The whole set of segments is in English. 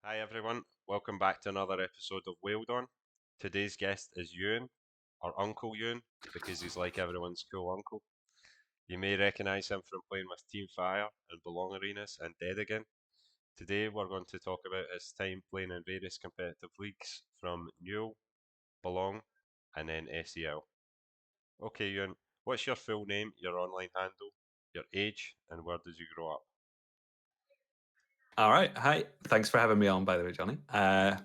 Hi everyone, welcome back to another episode of Wailed On. Today's guest is Euan, or Uncle Euan, because he's like everyone's cool uncle. You may recognise him from playing with Team Fire and Belong Arenas and Dead Again. Today we're going to talk about his time playing in various competitive leagues from Nuel, Belong, and then SEL. Okay Euan, what's your full name, your online handle, your age, and where did you grow up? All right. Hi. Thanks for having me on, by the way, Johnny.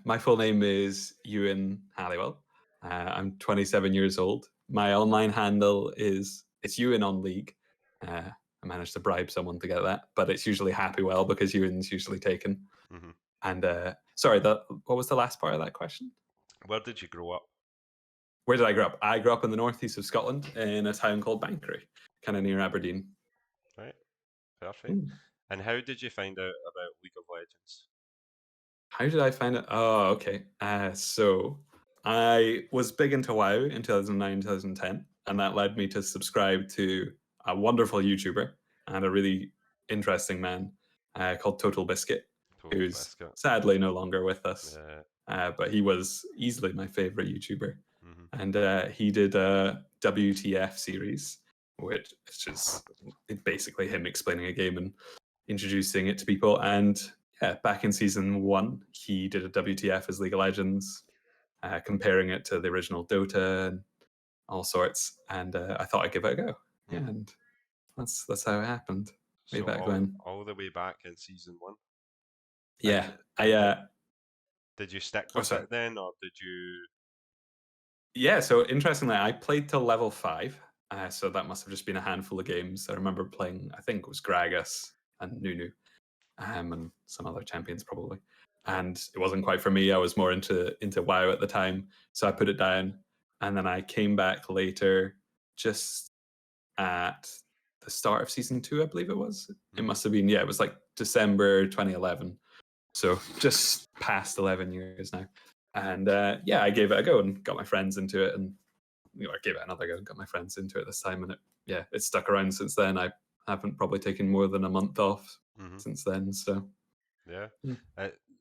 My full name is Euan Halliwell. I'm 27 years old. My online handle it's Euan on League. I managed to bribe someone to get that, but it's usually Happywell because Euan's usually taken. Mm-hmm. And sorry, what was the last part of that question? Where did you grow up? Where did I grow up? I grew up in the northeast of Scotland in a town called Banchory, kind of near Aberdeen. Right, perfect. And how did you find out about League of Legends? How did I find it? Oh, okay. So I was big into WoW in 2009, 2010, and that led me to subscribe to a wonderful YouTuber and a really interesting man called Total Biscuit, Total who's Biscuit. sadly no longer with us. Yeah. But he was easily my favorite YouTuber. Mm-hmm. And he did a WTF series, which is just basically him explaining a game and introducing it to people. And yeah, back in season 1, he did a WTF as League of Legends, comparing it to the original Dota and all sorts. And I thought I'd give it a go. Yeah, Mm-hmm. and that's how it happened. Way So back when. all the way back in season 1. Yeah, Did you stick oh, with sorry. it then, or did you? Yeah, so interestingly, I played till level 5. So that must have just been a handful of games. I remember playing, I think it was Gragas and Nunu, and some other champions probably. Right. And it wasn't quite for me. I was more into WoW at the time, so I put it down. And then I came back later, just at the start of season 2, I believe it was. It must have been, yeah, it was like December 2011. So just past 11 years now. And yeah, I gave it a go and got my friends into it, and I gave it another go and got my friends into it this time. And it's stuck around since then. I haven't probably taken more than a month off since then. So Yeah.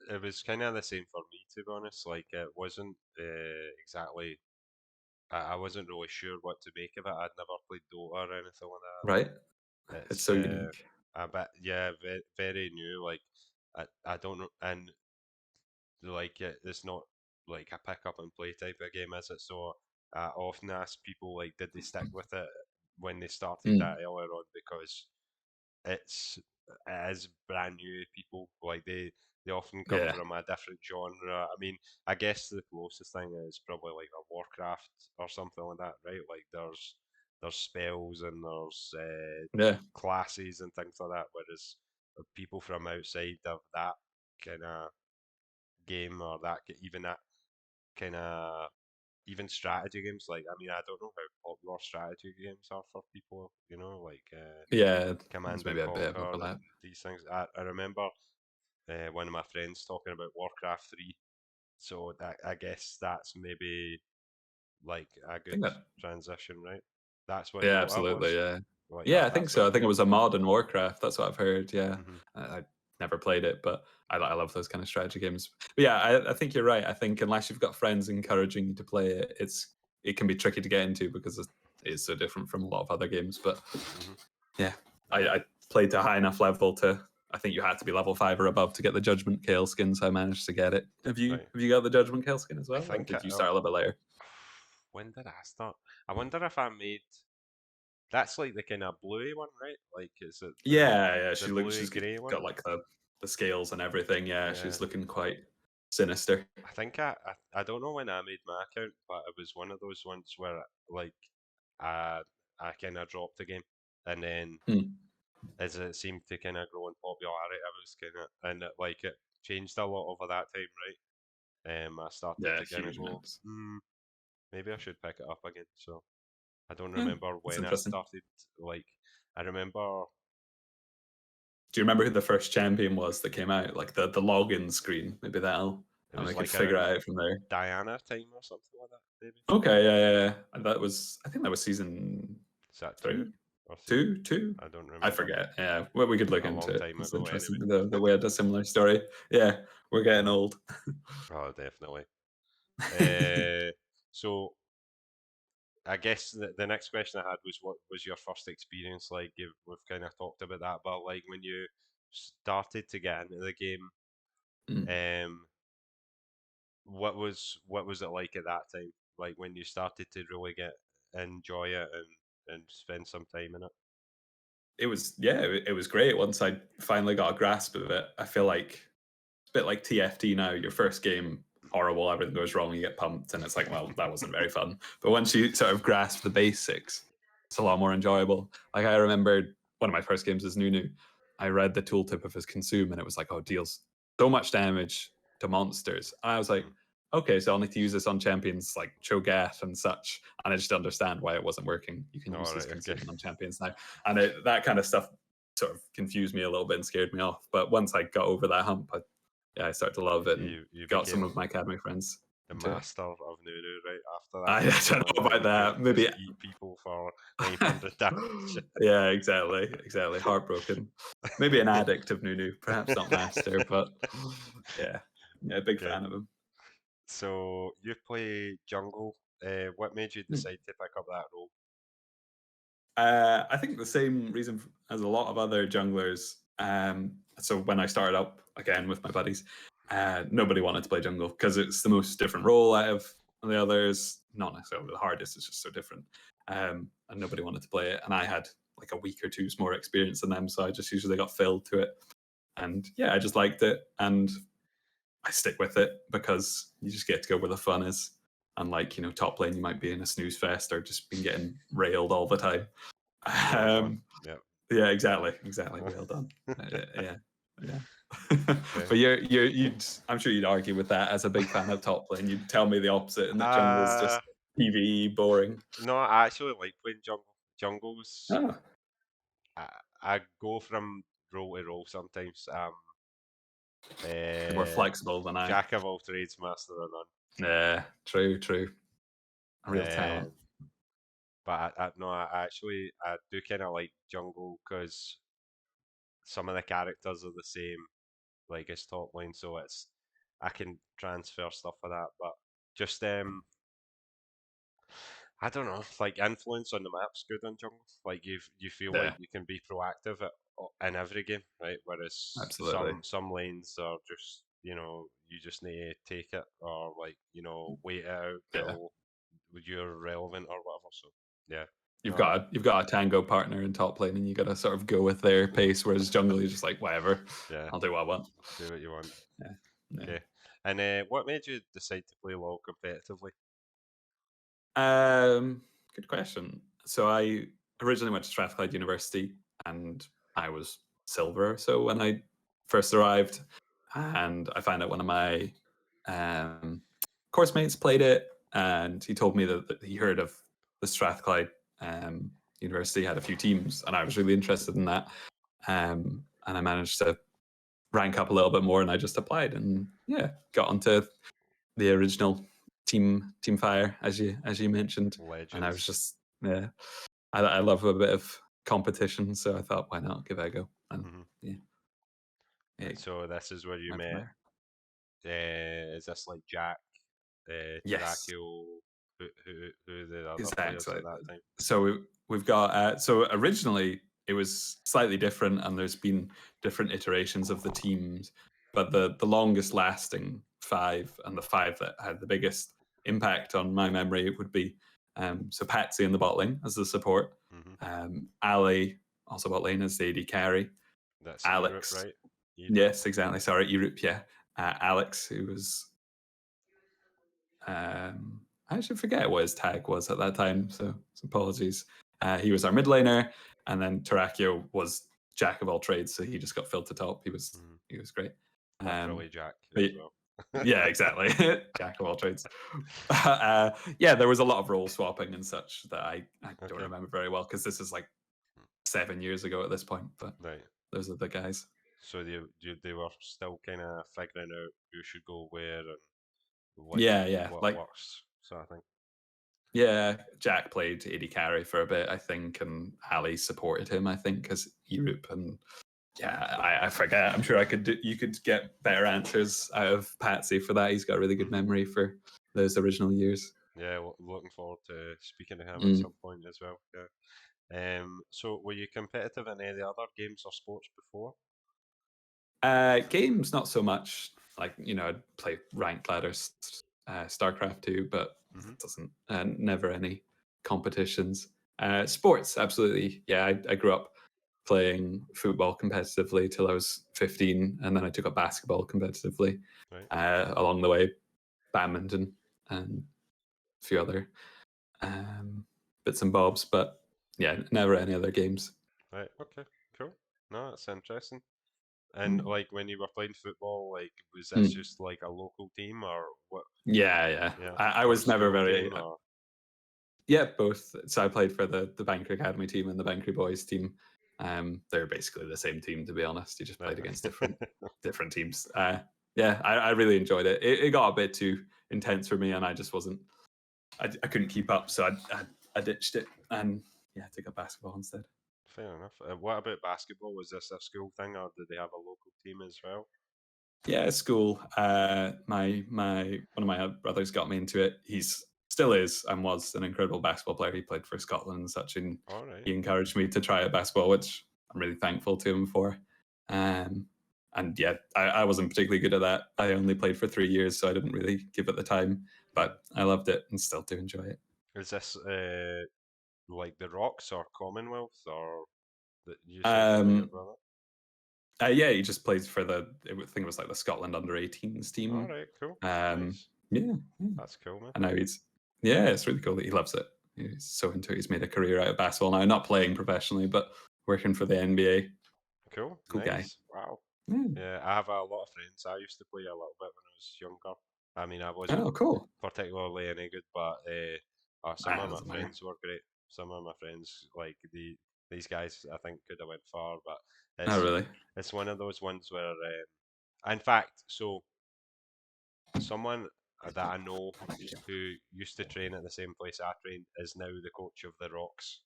It was kind of the same for me, to be honest. Like, it wasn't exactly. I wasn't really sure what to make of it. I'd never played Dota or anything like that. right, it's It's so unique. a bit, yeah, very, very new. Like, I don't know, and like it's not like a pick up and play type of game, is it? So I often ask people like, did they stick with it when they started that earlier on, because it's it is brand new people. Like they often come Yeah, from a different genre. I mean, I guess the closest thing is probably like a Warcraft or something like that, right? Like there's spells and there's yeah, classes and things like that. Whereas people from outside of that kind of game, or even that kind of even strategy games. Like, I mean, I don't know how popular strategy games are for people, like yeah. There's Command and maybe a bit of Conquer and overlap. these things. I remember one of my friends talking about Warcraft 3, so that I guess that's maybe like a I good think that. transition, right? That's what Yeah, Dota absolutely. was. Yeah, Like yeah. I think that's so. what. I think it was a mod in Warcraft. That's what I've heard. Yeah, Hmm. I never played it, but I love those kind of strategy games. But yeah, I think you're right. I think unless you've got friends encouraging you to play it, it can be tricky to get into because it is so different from a lot of other games. But Hmm. yeah, I played to a high enough level to. I think you had to be level 5 or above to get the Judgment Kale skin, so I managed to get it. Right. Have you got the Judgment Kale skin as I well, or think did you start a little bit later? when did I start? I wonder if I made. That's like the kind of bluey one, right? Like, is it Yeah. the She's bluey grey one? got like the scales and everything. Yeah, Yeah. she's looking quite sinister. I think I don't know when I made my account, but it was one of those ones where like I I kind of dropped the game, and then Hmm. as it seemed to kind of grow in popularity, I was kind of and it changed a lot over that time, right? I started Yeah, to kind of huge go, amounts. maybe I should pick it up again. So I don't Yeah, remember that's when I interesting. started. Like, I remember, Do you remember who the first champion was that came out? Like the login screen. Maybe it and was I could like figure it around out from there. Diana time or something like that, maybe. Okay, yeah. And I think that was season Is that 2? 3. or Two, two. I don't remember. I forget. Yeah, well, we could look A into long it. time It's ago, interesting anyway. the way I had a similar story. Yeah, we're getting old. Oh, definitely. uh, so I guess the next question I had was, what was your first experience like? We've kind of talked about that, but like when you started to get into the game, Mm. what was it like at that time? Like when you started to really enjoy it and spend some time in it. It was, yeah, it was great once I finally got a grasp of it. I feel like it's a bit like TFT now. Your first game, horrible, everything goes wrong, you get pumped, and it's like, well, that wasn't very fun. But once you sort of grasp the basics, it's a lot more enjoyable. Like I remember one of my first games as Nunu, I read the tooltip of his consume, and it was like, oh, it deals so much damage to monsters. And I was like, Mm. okay, so I'll need to use this on champions like Cho'Gath and such. And I just understand why it wasn't working. You can use All this right, okay. consume on champions now. And that kind of stuff sort of confused me a little bit and scared me off. But once I got over that hump, I started to love it and You got some became of my academy friends the into it. master of Nunu right after I, that. I don't The know one where about you could that. Maybe. just eat people for 900 damage. Yeah, exactly. Heartbroken. Maybe an addict of Nunu, perhaps not master, but yeah, big Okay. fan of him. So you play jungle. What made you Hmm. decide to pick up that role? I think the same reason as a lot of other junglers. So when I started up again with my buddies, nobody wanted to play jungle because it's the most different role out of the others. Not necessarily the hardest; it's just so different. And nobody wanted to play it, and I had like a week or two's more experience than them, so I just usually got filled to it. And yeah, I just liked it, and I stick with it because you just get to go where the fun is. Unlike top lane, you might be in a snooze fest or just been getting railed all the time. Wailed On. Yep. Yeah, exactly. Wailed On. Yeah, yeah. Okay. But I'm sure you'd argue with that as a big fan of top lane. You'd tell me the opposite, and that jungle's Uh, just PVE boring. no, I actually like playing jungle. Jungles, Ah, I, I go from role to role sometimes. you're more Uh, flexible than I. Jack of all trades, master of none. Yeah, true. A real talent. Um, but no, I do kind of like jungle because some of the characters are the same, like as top lane, so I can transfer stuff for that. But just I don't know, like influence on the map's good on jungle. Like you feel like Yeah, you can be proactive in every game, right? Whereas absolutely. some lanes are just you just need to take it or like wait it out Yeah. till you're relevant or whatever. So yeah, You've no, got a tango partner in top lane, and you got to sort of go with their pace. Whereas jungle, you're just like, whatever, yeah, I'll do what I want. do what you want. Yeah, yeah. Okay, and what made you decide to play WoW competitively? Good question. So I originally went to Strathclyde University, and I was silver or so when I first arrived, and I found out one of my course mates played it, and he told me that he heard of the Strathclyde University had a few teams, and I was really interested in that. And I managed to rank up a little bit more, and I just applied, and yeah, got onto the original Team Fire, as you mentioned. And I was Legends. just, yeah, I love a bit of competition, so I thought, why not give it a go? And Hmm. yeah, And it so this is where you went from met. there. Is this like Jack, Yes, Terrakio, who are the other players exactly. at that time? So we've got so originally it was slightly different, and there's been different iterations of the teams, but the longest lasting five, and the five that had the biggest impact on my memory would be so Patsy in the bot lane as the support, Hmm. Ali also bot lane as the AD carry, That's Europe, Alex, right? Europe. yes, exactly, sorry, Europe, yeah, Alex, who was I actually forget what his tag was at that time, so apologies. He was our mid laner, and then Terrakio was jack of all trades, so he just got filled to top. Hmm. He was great. Literally Jack But as well. yeah, exactly, jack of all trades. Yeah, there was a lot of role swapping and such that I don't Okay, remember very well because this is like 7 years ago at this point. But right. those are the guys. So they were still kind of figuring out who should go where and like Yeah, what like works, sort of thing. Yeah, Jack played AD carry for a bit, I think, and Ali supported him, I think, because Europe. And yeah, I forget. I'm sure you could get better answers out of Patsy for that. He's got a really good memory for those original years. Yeah, looking forward to speaking to him at some point as well. Yeah. So were you competitive in any other games or sports before? Games, not so much. Like, I'd play ranked ladders, StarCraft 2, but it doesn't, never any competitions. Sports, absolutely. Yeah, I grew up playing football competitively till I was 15, and then I took up basketball competitively. Right. Along the way, badminton and a few other bits and bobs, but yeah, never any other games. Right, okay, cool. No, that's interesting. And like when you were playing football, like was this just like a local team or what? Yeah. I was never very. Or... Yeah, both. So I played for the Banker Academy team and the Banker Boys team. They're basically the same team, to be honest. You just played against different teams. Yeah, I really enjoyed it. It got a bit too intense for me, and I just wasn't. I couldn't keep up, so I ditched it and took up basketball instead. Fair enough. What about basketball? Was this a school thing, or did they have a local team as well? Yeah, school. My one of my brothers got me into it. He's still is and was an incredible basketball player. He played for Scotland and such, and he encouraged me to try out basketball, which I'm really thankful to him for. And yeah, I wasn't particularly good at that. I only played for 3 years, so I didn't really give it the time, but I loved it and still do enjoy it. Is this like the Rocks or Commonwealth or that you said your brother? Yeah, he just plays for I think it was like the Scotland under-18s team. All right, cool. Nice. Yeah, that's cool, man. And now it's really cool that he loves it. He's so into it. He's made a career out of basketball now, not playing professionally, but working for the NBA. Cool nice. Guy. Wow. Yeah, I have a lot of friends. I used to play a little bit when I was younger. I mean, I wasn't particularly any good, but some of my friends were great. Some of my friends, like these guys, I think could have went far, but it's one of those ones where, in fact, so someone that I know who used to train at the same place I trained is now the coach of the Rocks.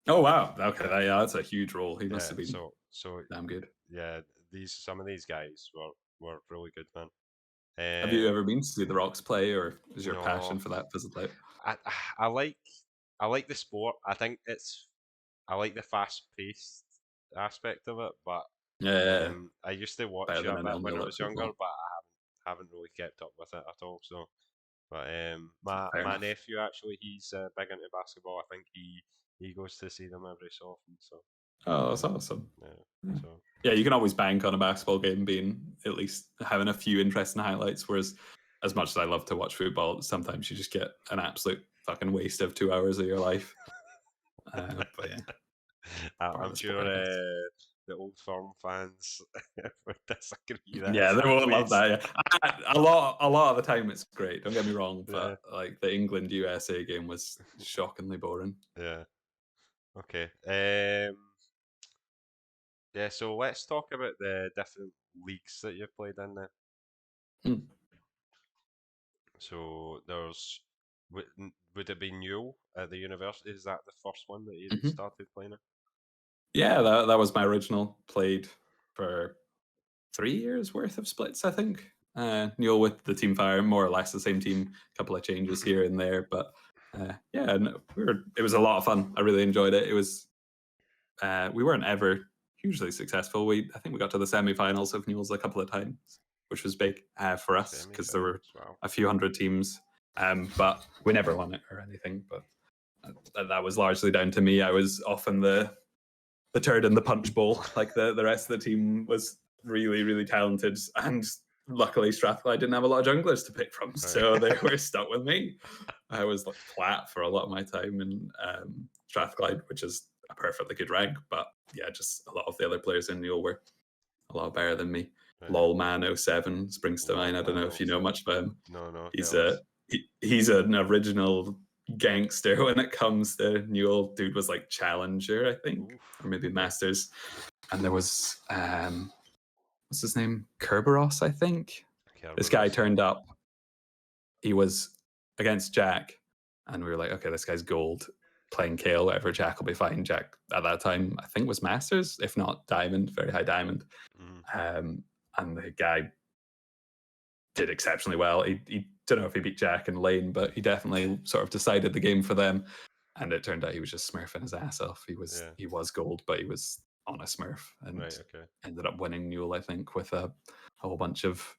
Oh wow! Okay, that's a huge role. He must have been so damn good. Yeah, some of these guys were really good, man. Have you ever been to see the Rocks play, or is your passion for that fizzled out? I like the sport. I think I like the fast-paced aspect of it, but I used to watch it a bit when I was younger, but I haven't really kept up with it at all. So, but my nephew actually, he's big into basketball. I think he goes to see them every so often. So. Oh, that's awesome. Yeah, you can always bank on a basketball game being at least having a few interesting highlights. Whereas, as much as I love to watch football, sometimes you just get an absolute fucking waste of 2 hours of your life. But yeah, I'm sure the Old Firm fans would disagree. Yeah, they won't love that. Yeah. A lot of the time it's great. Don't get me wrong, but like the England USA game was shockingly boring. Yeah. Okay. Yeah. So let's talk about the different leagues that you've played in now. So there's would it be Nuel at the university? Is that the first one that you started playing in? Yeah, that was my original. Played for 3 years worth of splits, I think. Nuel with the Team Fire, more or less the same team. A couple of changes here and there, but yeah, no, it was a lot of fun. I really enjoyed it. It was we weren't ever hugely successful. I think we got to the semi-finals of Nuel's a couple of times, which was big for us because there were a few hundred teams, but we never won it or anything. But that was largely down to me. I was often the turd in the punch bowl. Like the rest of the team was really, really talented, and luckily Strathclyde didn't have a lot of junglers to pick from, so they were stuck with me. I was like flat for a lot of my time in Strathclyde, which is a perfectly good rank, but yeah, just a lot of the other players in Nuel were a lot better than me. Lolman07 springs to mind. I don't know if you know much about him. No. He's an original gangster when it comes to Nuel. Dude was like Challenger, I think, or maybe Masters. And there was what's his name? Kerberos, I think. This guy turned up. He was against Jack, and we were like, okay, this guy's gold. Playing Kale, whatever, Jack will be fine. Jack at that time, I think, was Masters, if not Diamond, very high Diamond. And the guy did exceptionally well. He don't know if he beat Jack in lane, but he definitely sort of decided the game for them. And it turned out he was just smurfing his ass off. He was gold, but he was on a smurf, and ended up winning Nuel, I think, with a whole bunch of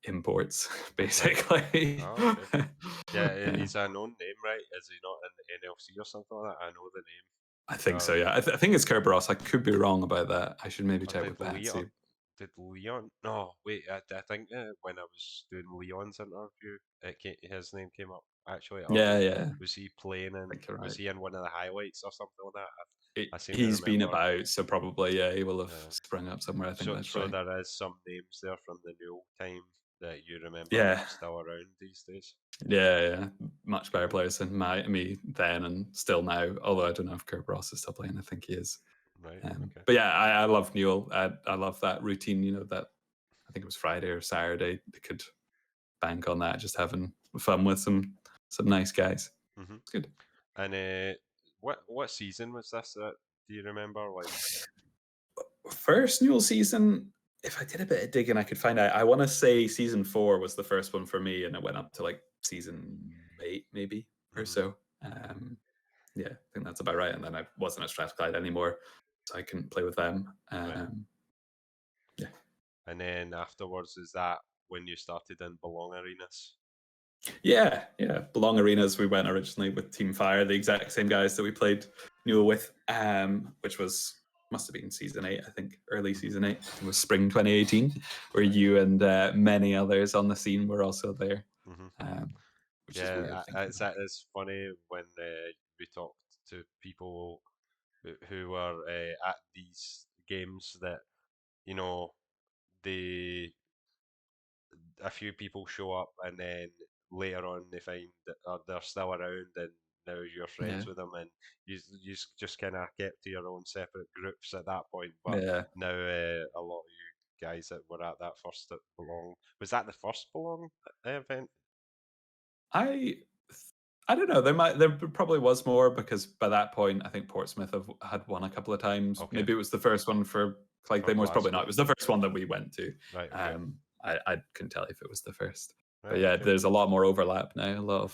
imports, basically. Oh, okay. Yeah, he's a known name, right? Is he not in the NLC or something like that? I know the name. I think so, yeah. I think it's Kerberos. I could be wrong about that. I should maybe check with Patsy. Did Leon? No, wait. I think when I was doing Leon's interview, his name came up. Actually, yeah. Was he playing in? Was he in one of the highlights or something like that? He's been about, so probably, yeah, he will have sprung up somewhere. I think that's right. So there is some names there from the Nuel time that you remember that are still around these days. Yeah. Much better players than me then and still now. Although I don't know if Kerberos is still playing. I think he is. Right. But yeah, I love Nuel. I love that routine. That I think it was Friday or Saturday. They could bank on that, just having fun with some nice guys. It's good. And what season was this? Do you remember? Like first Nuel season. If I did a bit of digging, I could find out. I want to say season 4 was the first one for me, and it went up to like season 8 maybe or so. Yeah, I think that's about right. And then I wasn't at Strathclyde anymore, so I couldn't play with them. Yeah. And then afterwards, is that when you started in Belong Arenas? Yeah. Belong Arenas, we went originally with Team Fire, the exact same guys that we played Nuel with, which must have been season 8, I think, early season 8. It was spring 2018, where you and many others on the scene were also there. Which is weird. It's funny when we talked to people who were at these games that, a few people show up and then later on they find that they're still around and now you're friends with them, and you just kind of kept to your own separate groups at that point. But now a lot of you guys that were at that first Belong, was that the first Belong event? I don't know. There probably was more, because by that point I think Portsmouth had won a couple of times. Okay. Maybe it was the first one for Clyde Claymores. Probably not. It was the first one that we went to. Right. Okay. I couldn't tell if it was the first. Right, but yeah, there's a lot more overlap now. A lot of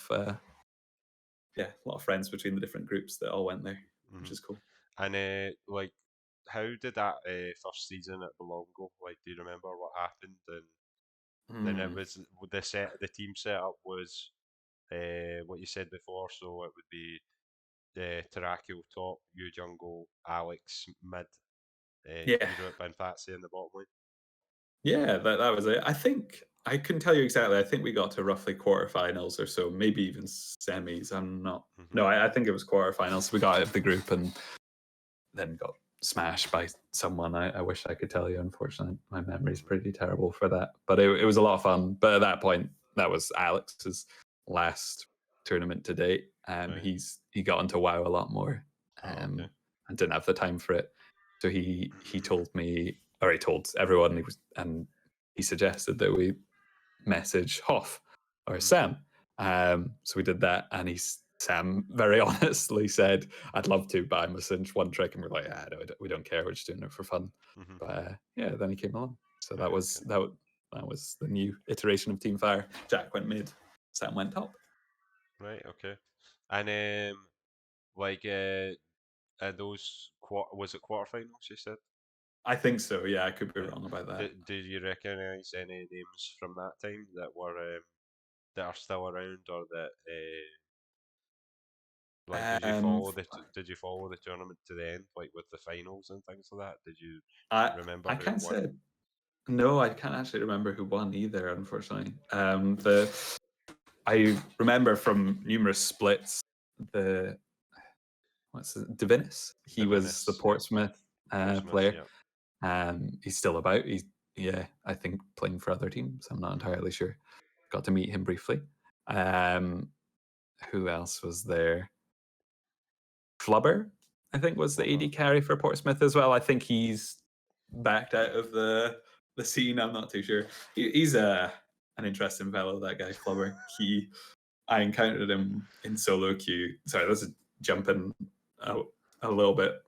friends between the different groups that all went there, which is cool. And like, how did that first season at Belong go? Like, do you remember what happened? And then it was the team setup was what you said before. So it would be Terrakil top, you jungle, Alex mid, Europe, and Patsy in the bottom lane. Yeah, that was it. I think I couldn't tell you exactly. I think we got to roughly quarterfinals or so, maybe even semis. I'm not. No, I think it was quarterfinals. We got out of the group and then got smashed by someone. I wish I could tell you. Unfortunately, my memory's pretty terrible for that. But it was a lot of fun. But at that point, that was Alex's last tournament to date. He got into WoW a lot more, and didn't have the time for it. So he told me, or he told everyone, he suggested that we message Hoff or Sam. So we did that, and Sam very honestly said, "I'd love to, but I must cinch one trick." And we're like, no, we don't care. We're just doing it for fun. But then he came along. So that was the new iteration of Team Fire. Jack went mid, Sam went top. Right. Okay. And those was it quarterfinals? You said. I think so. Yeah, I could be wrong about that. Do you recognise any names from that time that were that are still around, or that did you follow the tournament to the end, like with the finals and things like that? Did you remember? I can't say. No, I can't actually remember who won either. Unfortunately, I remember from numerous splits. Divinis? He was the Portsmouth player. Yeah. He's still about. I think playing for other teams. I'm not entirely sure. Got to meet him briefly. Who else was there? Flubber, I think, was the AD carry for Portsmouth as well. I think he's backed out of the scene. I'm not too sure. He's an interesting fellow, that guy Flubber. I encountered him in solo queue. Sorry, this is jumping a little bit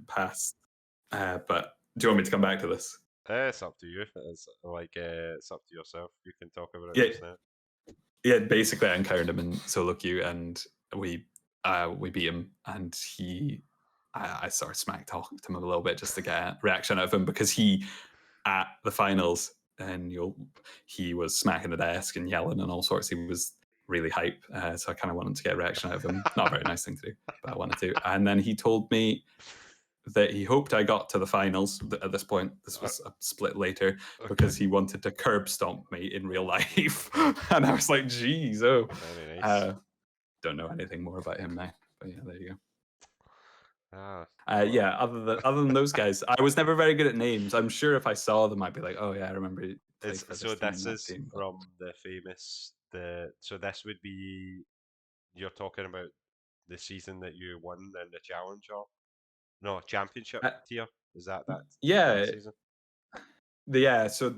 past. But do you want me to come back to this? It's up to you. It's up to yourself. You can talk about it Yeah. just now. Yeah, basically, I encountered him in solo queue, and we beat him, and I sort of smack talked him a little bit just to get a reaction out of him, because he, at the finals, and he was smacking the desk and yelling and all sorts. He was really hype, so I kind of wanted to get a reaction out of him. Not a very nice thing to do, but I wanted to. And then he told me that he hoped I got to the finals at this point. This was a split later, because he wanted to curb stomp me in real life. And I was like, geez, oh. Very nice. Don't know anything more about him now, but yeah, there you Ah, go. Yeah, other than those guys, I was never very good at names. I'm sure if I saw them, I'd be like, oh yeah, I remember he played for this so team this in that is game. But from the famous so this would be, you're talking about the season that you won in the challenger, no, championship tier. Is that yeah, season? yeah. So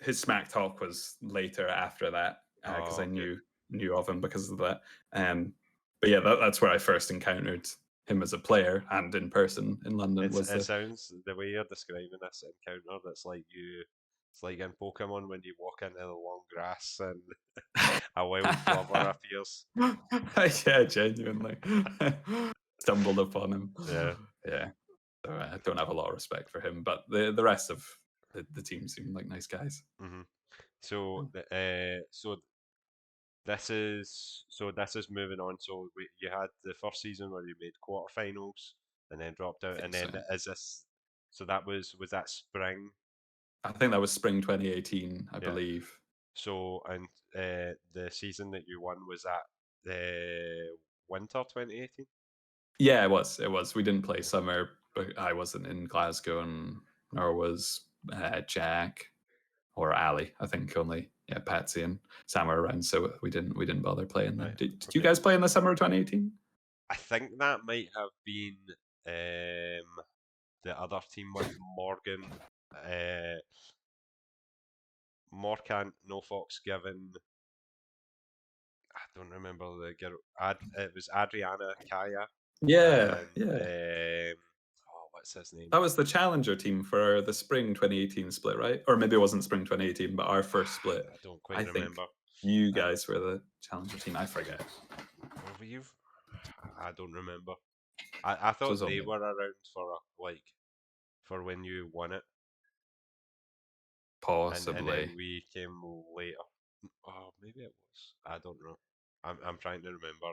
his smack talk was later after that, because I okay. knew of him because of that. But yeah, that's where I first encountered him as a player and in person in London. It sounds, the way you're describing this encounter, it's like in Pokemon when you walk into the long grass and a wild flower appears. Yeah, genuinely stumbled upon him. Yeah. Yeah. So I don't have a lot of respect for him, but the rest of the team seem like nice guys. Mm-hmm. So this is moving on. So you had the first season where you made quarterfinals and then dropped out, and then is this? So was that spring? I think that was spring 2018, I believe. So, and the season that you won, was that the winter 2018? Yeah, it was. It was. We didn't play summer, but I wasn't in Glasgow, and nor was Jack or Ali. I think only Patsy and Sam were around, so we didn't bother playing then. Did you guys play in the summer of 2018? I think that might have been the other team with Morgan, Morcant, No Fox Given. I don't remember the girl. It was Adriana, Kaya. Yeah, and, yeah. What's his name? That was the challenger team for the spring 2018 split, right? Or maybe it wasn't spring 2018, but our first split. I don't quite remember. You guys were the challenger team. I forget. Were you? I don't remember. I thought they were around for when you won it. Possibly. And then we came later. Oh, maybe it was. I don't know. I'm trying to remember.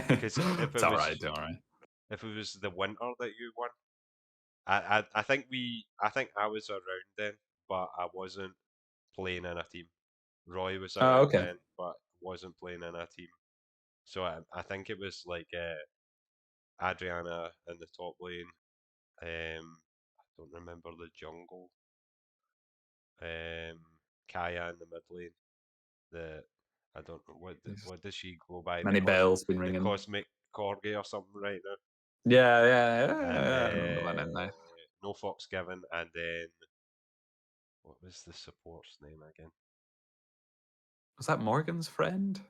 Because it's all right. Don't worry. If it was the winter that you won, I think I was around then, but I wasn't playing in a team. Roy was around then, but wasn't playing in a team. So I think it was like Adriana in the top lane. I don't remember the jungle. Kaya in the mid lane. I don't know what does she go by? Many bells been ringing. The Cosmic Corgi or something right now. Yeah. I remember that name now. No Fox Given, and then what was the support's name again? Was that Morgan's friend?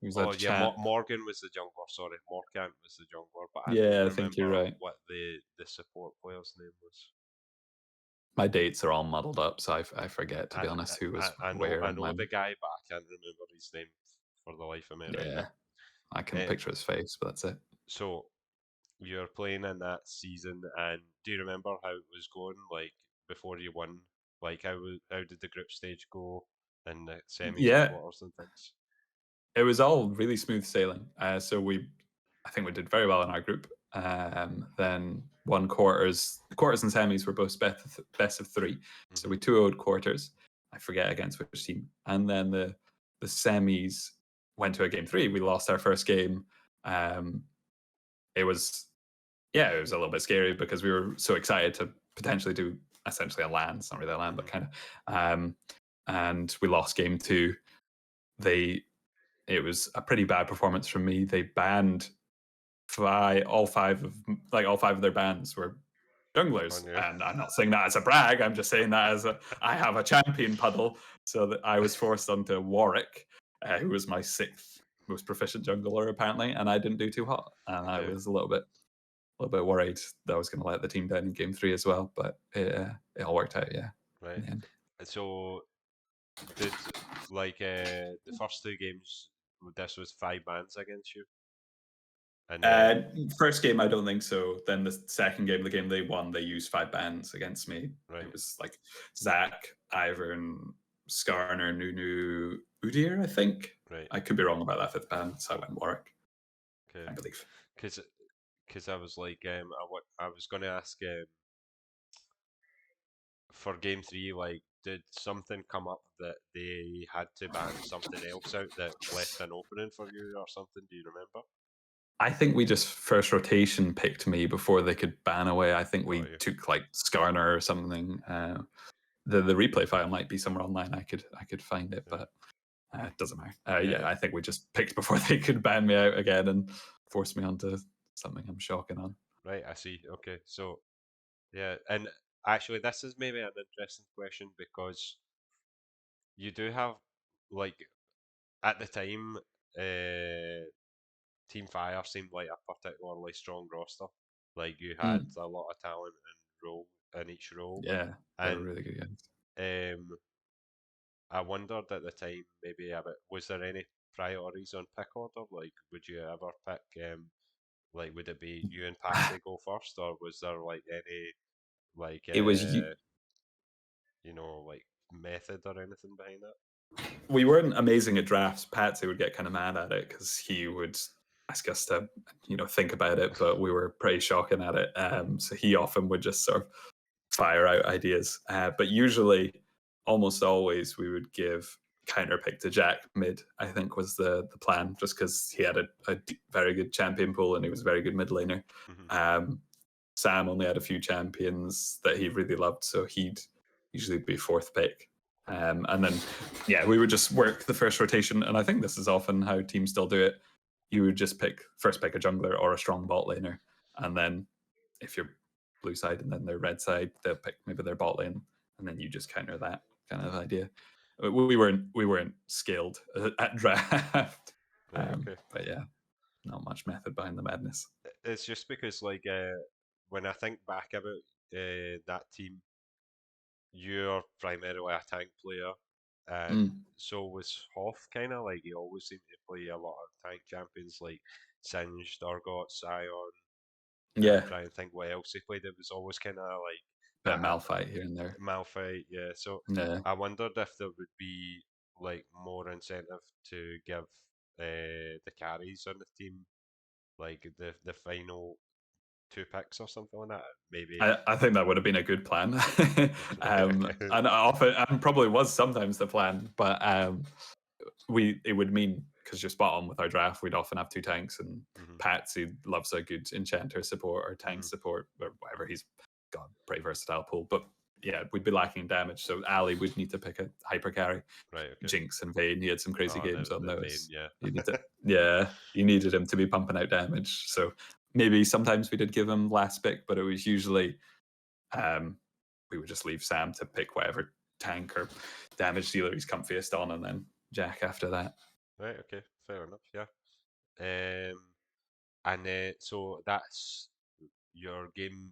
Morgan was the jungler. Sorry, Morcant was the jungler. But I don't I think you're right. What the support player's name was. My dates are all muddled up, so I forget, to be honest, who was where. I know the guy, but I can't remember his name for the life of me right now. I can picture his face, but that's it. So you're playing in that season, and do you remember how it was going? Like before you won, like how did the group stage go and the semis and quarters and things? It was all really smooth sailing. So I think we did very well in our group. Then won quarters. The quarters and semis were both best of three. Mm-hmm. So we 2-0'd quarters. I forget against which team. And then the semis went to a game 3. We lost our first game. It was a little bit scary because we were so excited to potentially do essentially a LAN. It's not really a LAN, but kind of. And we lost game 2. It was a pretty bad performance from me. They banned all five of their bans were junglers. On you. And I'm not saying that as a brag. I'm just saying that as I have a champion puddle, so that I was forced onto Warwick, who was my 6th most proficient jungler apparently, and I didn't do too hot, and I was a little bit worried that I was going to let the team down in game 3 as well, but it all worked out, yeah. Right. In the end. So did the first 2 games? This was 5 bans against you, and then First game, I don't think so. Then the second game, the game they won, they used 5 bans against me. right. It was like Zach, Ivern, Skarner, Nunu, Udir, I think. Right. I could be wrong about that 5th ban, so I went Warwick. Okay. I believe. Because I was like, I was going to ask for game 3, like, did something come up that they had to ban something else out that left an opening for you or something? Do you remember? I think we just first rotation picked me before they could ban away. I think we took like Skarner or something. The replay file might be somewhere online. I could find it, but it doesn't matter. Yeah, I think we just picked before they could ban me out again and force me onto something I'm shocking on. Right, I see. Okay, so yeah, and actually, this is maybe an interesting question because you do have, like, at the time, Team Fire seemed like a particularly strong roster. Like, you had a lot of talent in each role. Yeah, they were And really good games. I wondered at the time maybe about, was there any priorities on pick order? Like, would you ever pick like, would it be you and Patsy go first, or was there like any like It was like method or anything behind that? we weren't amazing at drafts. Patsy would get kind of mad at it because he would ask us to, think about it, but we were pretty shocking at it. So he often would just sort of fire out ideas. But usually, almost always, we would give counter pick to Jack mid, I think was the plan, just because he had a very good champion pool and he was a very good mid laner. Sam only had a few champions that he really loved, so he'd usually be 4th pick. And then, we would just work the first rotation. And I think this is often how teams still do it. You would just first pick a jungler or a strong bot laner. And then if you're blue side and then their red side, they'll pick maybe their bot lane. And then you just counter that kind of idea. We weren't skilled at draft. Right, okay. But yeah, not much method behind the madness. It's just because, like, when I think back about that team, you're primarily a tank player, and so was Hoff, kind of like, he always seemed to play a lot of tank champions like Singed, Dorgot, Scion. Yeah. I'm trying to think what else he played. It was always kind of like bit Malphite here and there. Malphite, yeah. So I wondered if there would be like more incentive to give the carries on the team, like the final 2 picks or something like that. Maybe I think that would have been a good plan. And often, and probably was sometimes the plan, but it would mean, because you're spot on with our draft, we'd often have 2 tanks, and Patsy loves a good enchanter support or tank support or whatever. He's got a pretty versatile pool, but yeah, we'd be lacking damage, so Ali would need to pick a hyper carry. Right, okay. Jinx and Vayne, he had some crazy games on those. Vayne, you needed him to be pumping out damage. So maybe sometimes we did give him last pick, but it was usually we would just leave Sam to pick whatever tank or damage dealer he's comfiest on, and then Jack after that. Right, okay, fair enough, yeah. And so that's your game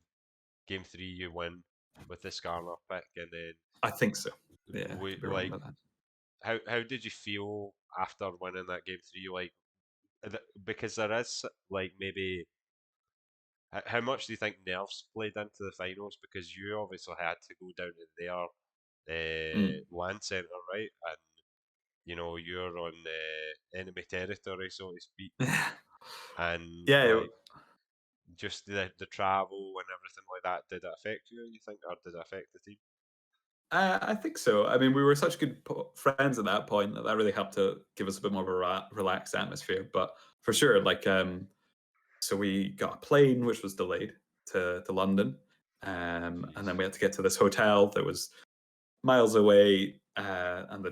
3, you win with the Skarner pick, and then I think so. Yeah, like, how did you feel after winning that game 3? Like, because there is like maybe how much do you think nerves played into the finals? Because you obviously had to go down to their land centre, right? And you're on enemy territory, so to speak. And just the travel and everything like that, did it affect you think, or did it affect the team? I think so. I mean, we were such good friends at that point that really helped to give us a bit more of a relaxed atmosphere. But for sure, like, so we got a plane which was delayed to London, and then we had to get to this hotel that was miles away, and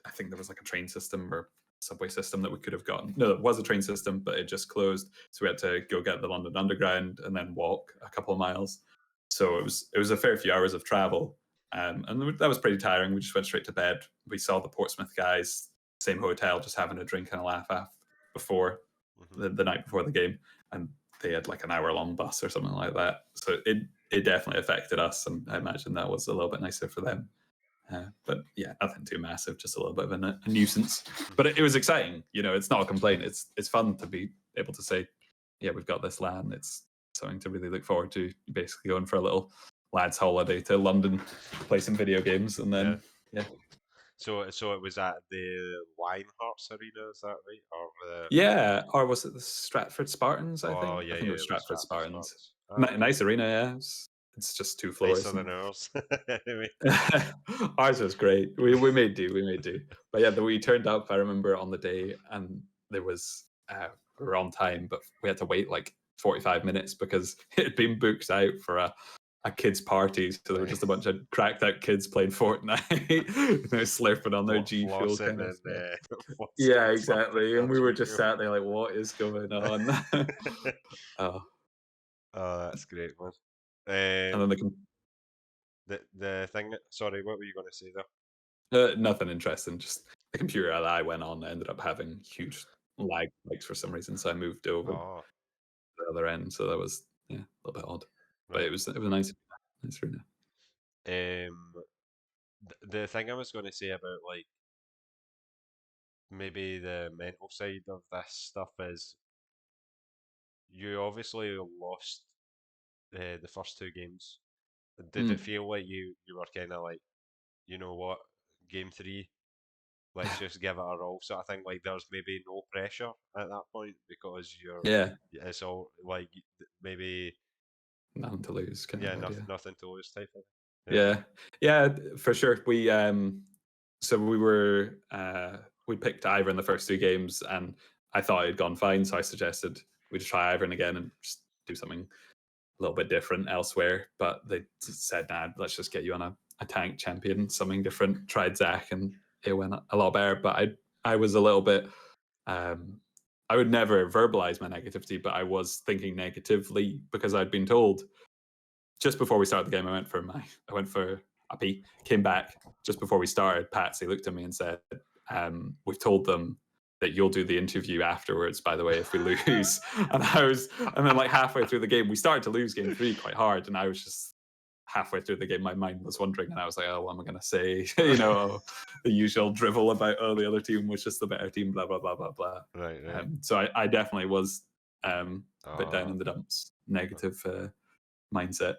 I think there was like a train system or subway system that we could have gotten. No, it was a train system, but it just closed, so we had to go get the London Underground and then walk a couple of miles. So it was a fair few hours of travel, and that was pretty tiring. We just went straight to bed. We saw the Portsmouth guys, same hotel, just having a drink and a laugh before the night before the game, and they had like an hour-long bus or something like that. So it definitely affected us, and I imagine that was a little bit nicer for them. But yeah, nothing too massive, just a little bit of a nuisance. But it was exciting. It's not a complaint. It's fun to be able to say, yeah, we've got this LAN. It's something to really look forward to. Basically going for a little lads holiday to London, play some video games, and then yeah. So it was at the Limehouse Arena, is that right? Or Yeah, or was it the Stratford Spartans? I think. oh yeah, I think it was it was Stratford Stratford Spartans. Spartans. Ah, Nice arena, yeah. It's just 2 floors. nicer than ours. Anyway. Ours was great. We made do. We made do. But yeah, we turned up. I remember on the day, and there was we were on time, but we had to wait like 45 minutes because it had been booked out for a kids' party. So there were just a bunch of cracked out kids playing Fortnite, slurping on their G Fuel Flossing kind of and stuff. Yeah, exactly. And we were just sat there like, what is going on? Oh, that's great, man. and then The thing. Sorry, what were you going to say there? nothing interesting. Just the computer that I went on ended up having huge lag spikes for some reason, so I moved over to Oh, the other end. So that was a little bit odd, but right. it was a nice arena. The thing I was going to say about like maybe the mental side of this stuff is you obviously lost the first two games. Did it feel like you were kind of like, you know what, game three, let's just give it a roll sort of thing? Like there's maybe no pressure at that point because Yeah, it's all like maybe nothing to lose kind of idea. nothing to lose type of thing. Yeah, for sure. So we picked Ivor in the first 2 games, and I thought it had gone fine, so I suggested we just try Ivor again and just do something a little bit different elsewhere. But they said, nah, let's just get you on a tank champion, something different. Tried Zach, and it went a lot better. But I was a little bit. I would never verbalize my negativity, but I was thinking negatively because I'd been told just before we started the game. I went for a pee, came back just before we started. Patsy looked at me and said, "We've told them that you'll do the interview afterwards, by the way, if we lose." and then like halfway through the game, we started to lose game 3 quite hard, and I was just halfway through the game, my mind was wandering, and I was like, "Oh, what am I going to say?" The usual drivel about, "Oh, the other team was just the better team," blah blah blah blah blah. Right. So I definitely was a bit down in the dumps, negative mindset,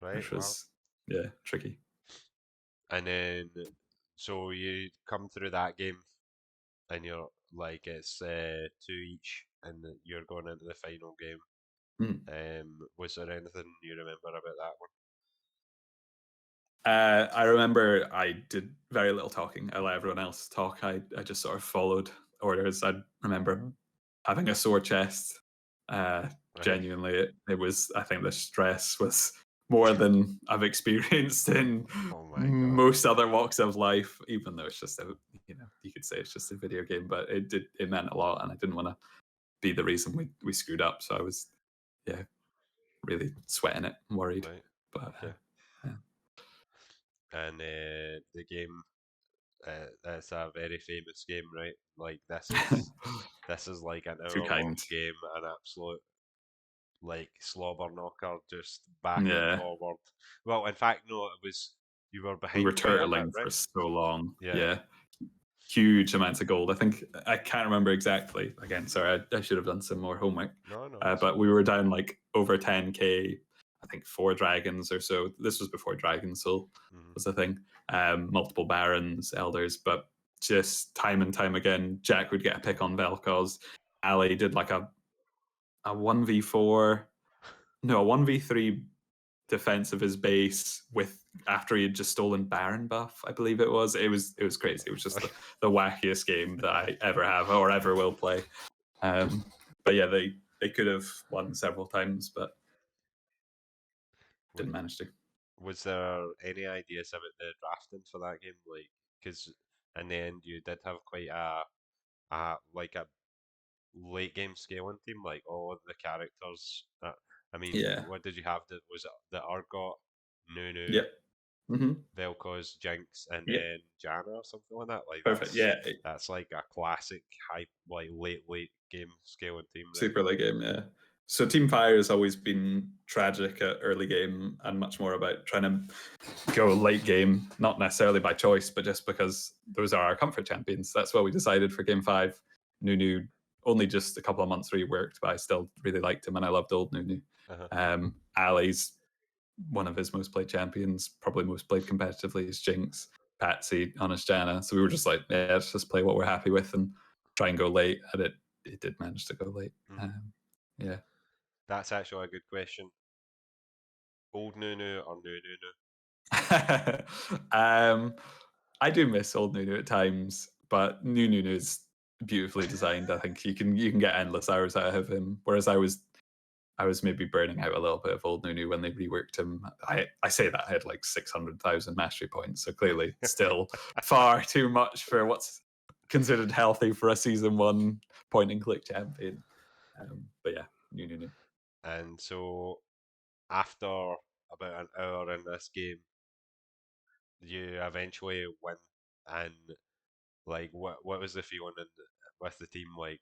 Right. which Wow. was tricky. And then so you come through that game and you're like it's 2 each, and you're going into the final game. Was there anything you remember about that one? I remember I did very little talking. I let everyone else talk. I just sort of followed orders. I remember having a sore chest. Genuinely, it was. I think the stress was more than I've experienced in Oh my god! most other walks of life. Even though it's just you could say it's just a video game, but it meant a lot, and I didn't want to be the reason we screwed up. So I was, really sweating it, worried. Right. But Okay. And the game, that's a very famous game, right? Like this is like an too hour long kind. game, an absolute like slobber knocker, just back and Yeah. forward. Well, in fact, no, it was you were We were behind quite a bit, turtling right? for so long. Yeah. Yeah. Huge amounts of gold. I think I can't remember exactly. Again, sorry, I should have done some more homework. No, But we were down like over 10k. I think 4 dragons or so. This was before Dragon Soul was a thing. Multiple barons, elders, but just time and time again, Jack would get a pick on Vel'Koz. Ali did like a 1v4, no, a 1v3 defense of his base with after he had just stolen Baron buff, I believe it was. It was crazy. It was just the wackiest game that I ever have or ever will play. But yeah, they could have won several times, but didn't manage to. Was there any ideas about the drafting for that game? Like, because in the end you did have quite a late game scaling team, like all of the characters. I mean, Yeah. what did you have? Was it the Urgot, Nunu, Yep. Mm-hmm. Vel'Koz, Jinx, and Yep. then Janna or something like that? Like Perfect. Yeah. that's like a classic high, like late game scaling team, right? Super late game, yeah. So Team Fire has always been tragic at early game and much more about trying to go late game, not necessarily by choice, but just because those are our comfort champions. That's what we decided for Game 5. Nunu only just a couple of months reworked, but I still really liked him and I loved old Nunu. Ali's one of his most played champions, probably most played competitively is Jinx, Patsy, Honest Janna. So we were just like, yeah, let's just play what we're happy with and try and go late. And it did manage to go late. Yeah. That's actually a good question. Old Nunu or new Nunu? I do miss old Nunu at times, but new Nunu is beautifully designed. I think you can get endless hours out of him. Whereas I was maybe burning out a little bit of old Nunu when they reworked him. I say that I had like 600,000 mastery points, so clearly still far too much for what's considered healthy for a season 1 point and click champion. But yeah, new Nunu. And so after about an hour in this game, you eventually win. And like, what was the feeling with the team like?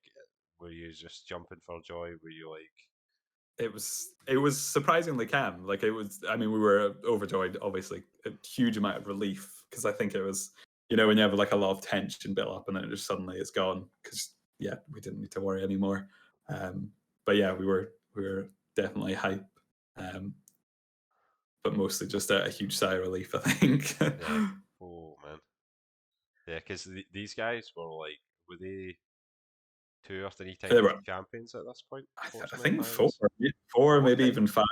Were you just jumping for joy? Were you like? It was surprisingly calm. Like it was. I mean, we were overjoyed. Obviously, a huge amount of relief because I think it was, when you have like a lot of tension built up and then it just suddenly it's gone. Because yeah, we didn't need to worry anymore. But yeah, we were definitely hype. But mostly just a huge sigh of relief, I think. Yeah. Oh man. Yeah, because these guys were they 2 or 3 time champions at this point? I think 4, maybe even 5.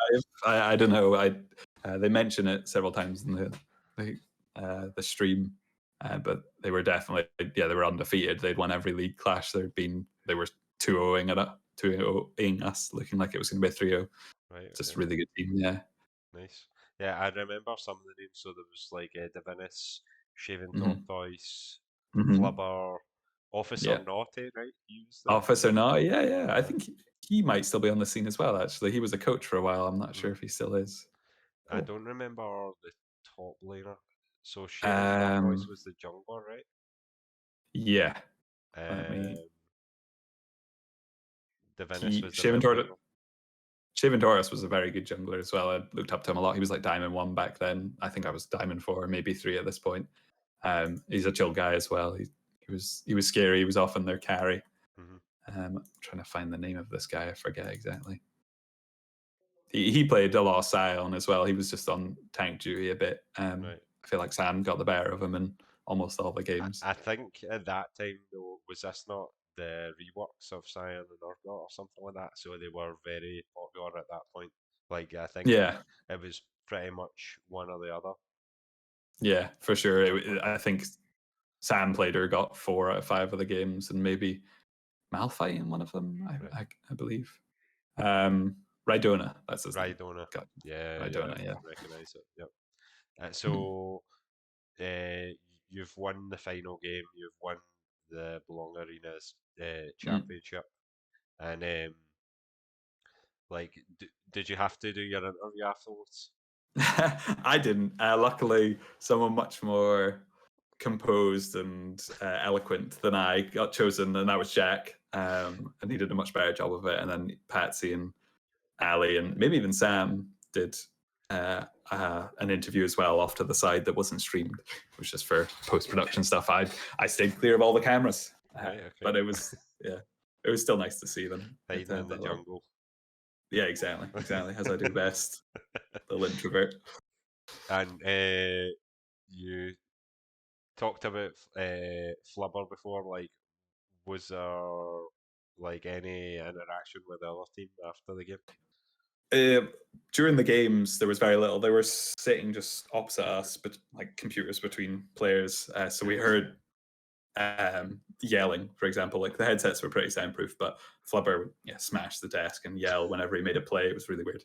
I don't know. They mention it several times in the stream, but they were definitely they were undefeated. They'd won every league clash. They were 2-0ing us, looking like it was going to be 3-0. Right. Just really good team. Yeah. Nice. Yeah, I remember some of the names. So there was like Divinus, Shaven Tortoise, Flubber, Officer Naughty, right? Officer Naughty, yeah. I think he might still be on the scene as well, actually. He was a coach for a while. I'm not sure if he still is. Cool. I don't remember the top laner. So Shaven Tortoise was the jungler, right? Yeah. Divinus was the Shaven Tortoise was a very good jungler as well. I looked up to him a lot. He was like Diamond 1 back then. I think I was Diamond 4, maybe 3 at this point. He's a chill guy as well. He was scary. He was often their carry. I'm trying to find the name of this guy. I forget exactly. He played a lot of Scion as well. He was just on tank duty a bit. I feel like Sam got the better of him in almost all the games. I think at that time, though, was this not the reworks of Scion and Urgot or something like that? So they were very popular at that point. Like, I think it was pretty much one or the other. Yeah, for sure. I think Sam played or got 4 out of 5 of the games, and maybe Malphite in one of them, I believe. Rhydona, that's his name. Rhydona. Yeah, Rhydona, I recognise it. Yep. So you've won the final game. You've won the Belong Arenas championship, and did you have to do your interview afterwards? I didn't. Luckily, someone much more composed and eloquent than I got chosen, and that was Jack. And he did a much better job of it. And then Patsy and Ali and maybe even Sam did an interview as well off to the side that wasn't streamed. It was just for post-production stuff. I stayed clear of all the cameras, but it was it was still nice to see them hiding in the jungle. Yeah, exactly, as I do best. The introvert. And you talked about Flubber before. Like, was there any interaction with the other team after the game? During the games, there was very little. They were sitting just opposite us, but like computers between players. So we heard yelling, for example. Like the headsets were pretty soundproof, but Flubber smashed the desk and yell whenever he made a play. It was really weird.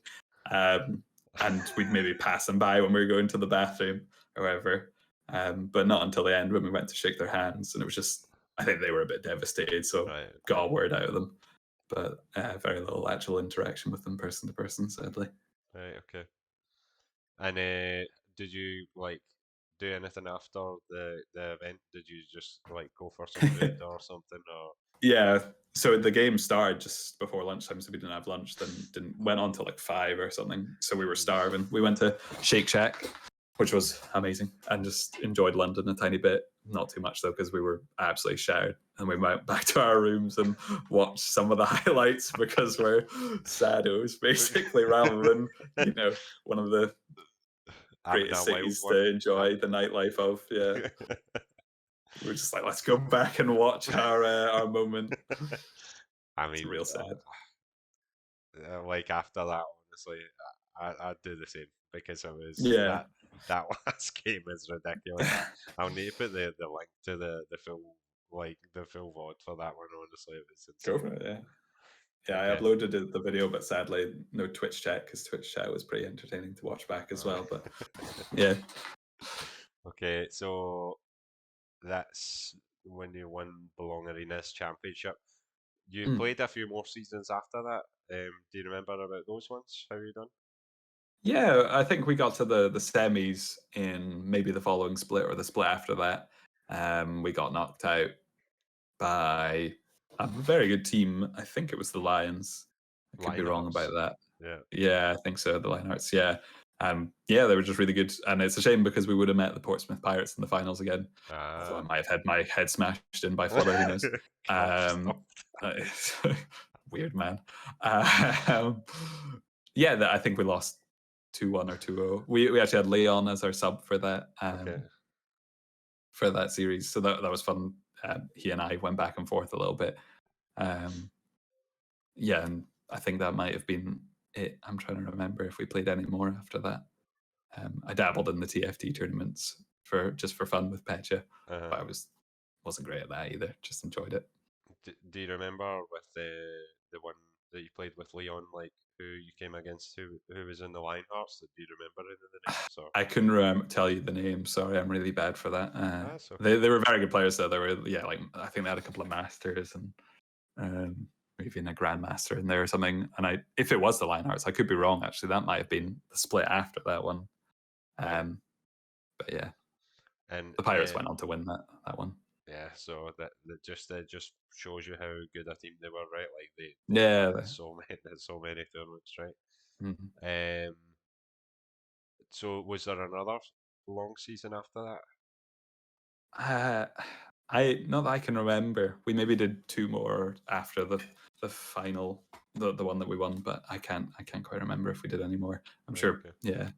And we'd maybe pass him by when we were going to the bathroom, however. But not until the end when we went to shake their hands. And it was just, I think they were a bit devastated, so got a word out of them. but very little actual interaction with them person to person, sadly. Right, okay. And did you like do anything after the event? Did you just like go for some food or something, or? Yeah, so the game started just before lunchtime, so we didn't have lunch. Then went on till like 5 or something. So we were starving. We went to Shake Shack, which was amazing, and just enjoyed London a tiny bit. Not too much though, because we were absolutely shattered. And we went back to our rooms and watched some of the highlights because we're saddos, basically, rather than one of the greatest cities to enjoy the nightlife of. Yeah. We're just like, let's go back and watch our moment. I mean, it's real sad. Like after that, honestly, I'd do the same because it was that last game is ridiculous. I'll need to put the link to the full VOD for that one. Honestly, it was insane. Go for it, yeah. Yeah, I uploaded the video, but sadly no Twitch chat because Twitch chat was pretty entertaining to watch back as well. But yeah. Okay, so that's when you won Belong Arenas Championship. You played a few more seasons after that. Do you remember about those ones? How you done? Yeah, I think we got to the semis in maybe the following split or the split after that. We got knocked out by a very good team. I think it was the Lions. I could be wrong about that. Yeah, I think so. The Lionhearts. Yeah. Yeah, they were just really good, and it's a shame because we would have met the Portsmouth Pirates in the finals again. Although I might have had my head smashed in by Flubber, who knows? Weird man. Yeah, I think we lost 2-1 or 2-0. We actually had Leon as our sub for that for that series, so that was fun. He and I went back and forth a little bit. Yeah, and I think that might have been it. I'm trying to remember if we played any more after that. I dabbled in the TFT tournaments for fun with Petcha, but I wasn't great at that either. Just enjoyed it. Do you remember with the one that you played with Leon, like who you came against, who was in the Lionhearts? Do you remember any of the names? Or? I couldn't tell you the name. Sorry, I'm really bad for that. Okay. They were very good players though. They were like I think they had a couple of masters and maybe in a grandmaster in there or something. And if it was the Lionhearts, I could be wrong. Actually, that might have been the split after that one. But yeah, and the Pirates went on to win that one. Yeah, so that just shows you how good a team they were, right? Like they so many tournaments, right? Mm-hmm. So was there another long season after that? Not that I can remember. We maybe did 2 more after the final, the one that we won, but I can't quite remember if we did any more. I'm sure. Yeah,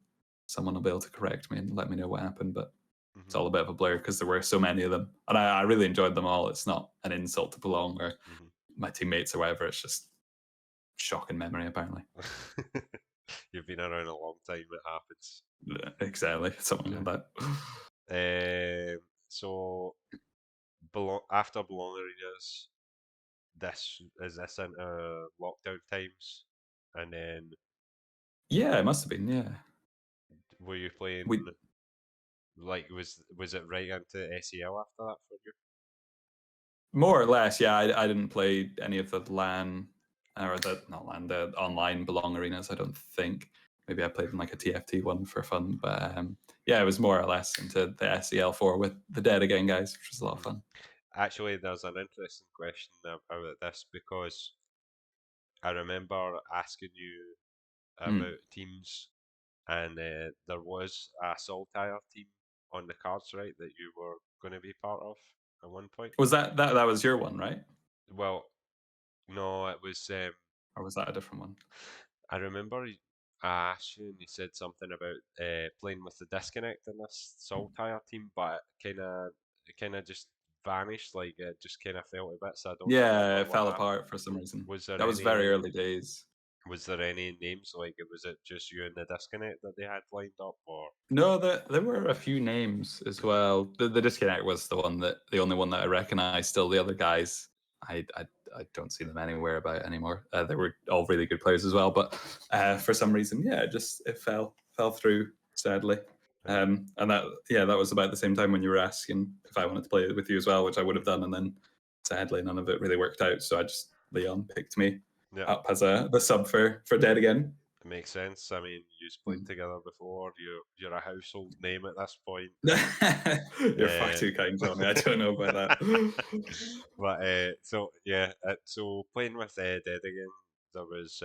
someone will be able to correct me and let me know what happened, but. It's all a bit of a blur because there were so many of them, and I really enjoyed them all. It's not an insult to Belong or my teammates or whatever. It's just shocking memory, apparently. You've been around a long time. It happens. Yeah, exactly, something like that. So, after Belong Arenas, this into lockdown times, and then. Yeah, it must have been. Yeah. Were you playing? Like was it right into SEL after that for you? More or less, yeah. I didn't play any of the LAN or the online Belong Arenas. I don't think. Maybe I played in like a TFT one for fun, but yeah, it was more or less into the SEL4 with the Dead Again guys, which was a lot of fun. Actually, there's an interesting question about this because I remember asking you about teams, and there was a Saltire team on the cards, right, that you were going to be part of at one point. Was that was your one, right? Well, no, it was. Or was that a different one? I remember I asked you and you said something about playing with the disconnect in this Saltire team, but it kind of just vanished. Like it just kind of fell a bit. So I don't. Yeah, it fell apart for some reason. That was very early days. Was there any names? Like, was it just you and the disconnect that they had lined up, or? No, there were a few names as well. The disconnect was the only one that I recognized. Still, the other guys, I don't see them anywhere about anymore. They were all really good players as well, but for some reason, yeah, it fell through sadly. And that was about the same time when you were asking if I wanted to play with you as well, which I would have done, and then sadly none of it really worked out. So I just Leon picked me Yeah, up as the sub for Dead Again. it makes sense. I mean, you've played together before. You're a household name at this point. You're far too kind, Johnny. I don't know about that. But so playing with Dead Again, there was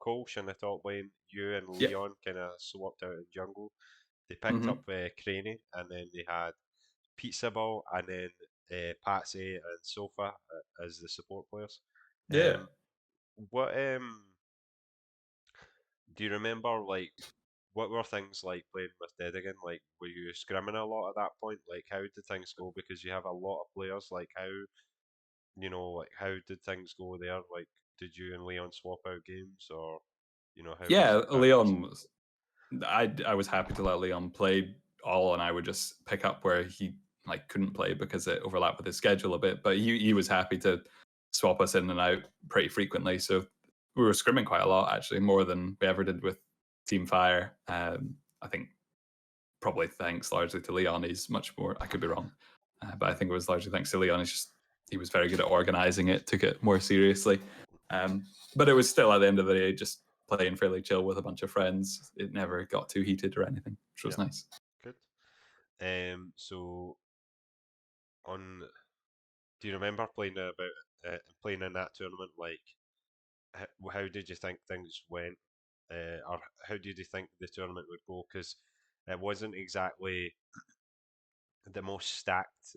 Kolsch in the top lane. You and Yeah. Leon kind of swapped out in jungle. They picked Hmm. up Craney, and then they had Pizza Ball, and then Patsy and Sofa as the support players. Yeah. What do you remember? Like, what were things like playing with Dead Again? Like, were you scrimming a lot at that point? Like, how did things go? Because you have a lot of players. Like, like how did things go there? Like, did you and Leon swap out games, or how was Yeah, it practice? Leon was. I was happy to let Leon play all, and I would just pick up where he couldn't play because it overlapped with his schedule a bit. But he was happy to swap us in and out pretty frequently. So we were scrimming quite a lot, actually, more than we ever did with Team Fire. I think probably thanks largely to Leon. He's much more. I could be wrong, but I think it was largely thanks to Leon. He was very good at organizing it, took it more seriously. But it was still at the end of the day just playing fairly chill with a bunch of friends. It never got too heated or anything, which was nice. Good. So on, do you remember playing in that tournament? Like, how did you think things went, or how did you think the tournament would go? Because it wasn't exactly the most stacked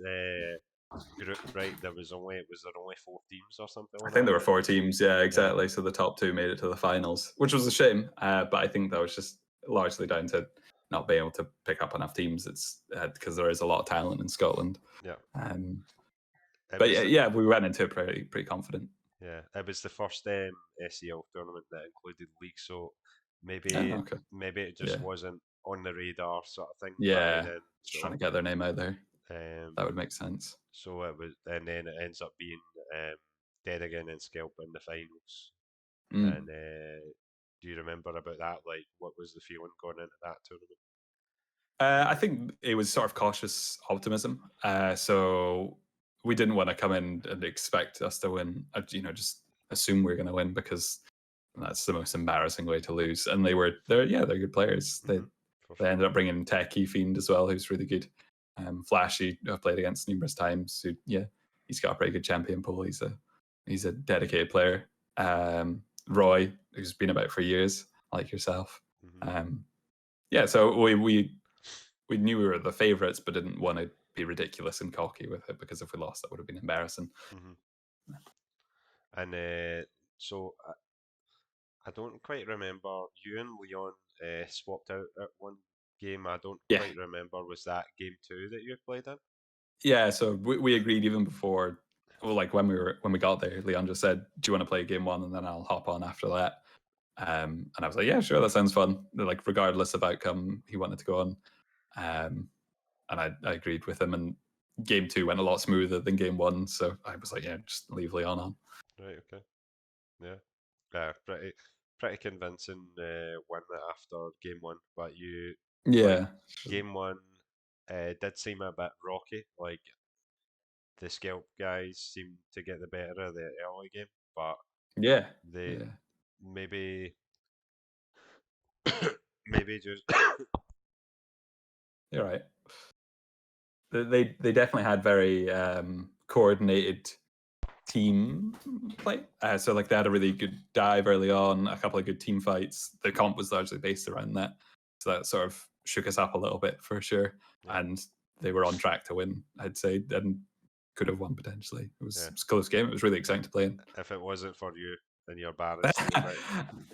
group, right? Was there only 4 teams or something I like think that? there were 4 teams, yeah, Yeah, exactly. So the top 2 made it to the finals, which was a shame. But I think that was just largely down to not being able to pick up enough teams. It's because there is a lot of talent in Scotland. yeah. It But was yeah, we went into it pretty confident. it was the first SEL tournament that included league, so Oh, maybe okay. maybe it just Yeah. wasn't on the radar sort of thing back Yeah. then. Just trying So to get their name out there. um, That would make sense. so it was, and then it ends up being Dead Again and Skelp in the finals. Mm. And do you remember about that? Like, what was the feeling going into that tournament? I think it was sort of cautious optimism. So we didn't want to come in and expect us to win. Just assume we are going to win because that's the most embarrassing way to lose. And they're good players. For They sure. ended up bringing in Techie Fiend as well, who's really good. Flashy, I've played against numerous times. He's got a pretty good champion pool. He's a dedicated player. Roy, who's been about for years, like yourself. Mm-hmm. So we knew we were the favourites, but didn't want to be ridiculous and cocky with it because if we lost, that would have been embarrassing. Mm-hmm. And so I don't quite remember. You and Leon swapped out at one game. I don't Yeah, quite remember. Was that game 2 that you played in? yeah. So we agreed even before, well, like when we got there, Leon just said, "Do you want to play game 1, and then I'll hop on after that." And I was like, "Yeah, sure, that sounds fun." Like regardless of outcome, he wanted to go on, and I agreed with him. And game 2 went a lot smoother than game 1, so I was like, "Yeah, just leave Leon on." Right. Okay. Yeah. Pretty convincing win after game 1. But like Yeah, game 1 did seem a bit rocky. Like the Skelp guys seemed to get the better of the early game, but yeah, they yeah. maybe maybe just You're right. They definitely had very coordinated team play. So they had a really good dive early on, a couple of good team fights. The comp was largely based around that, so that sort of shook us up a little bit for sure. yeah, And they were on track to win, I'd say, and could have won potentially. It was, yeah. it was a close game. It was really exciting to play in. If it wasn't for you and your Baron steal, right?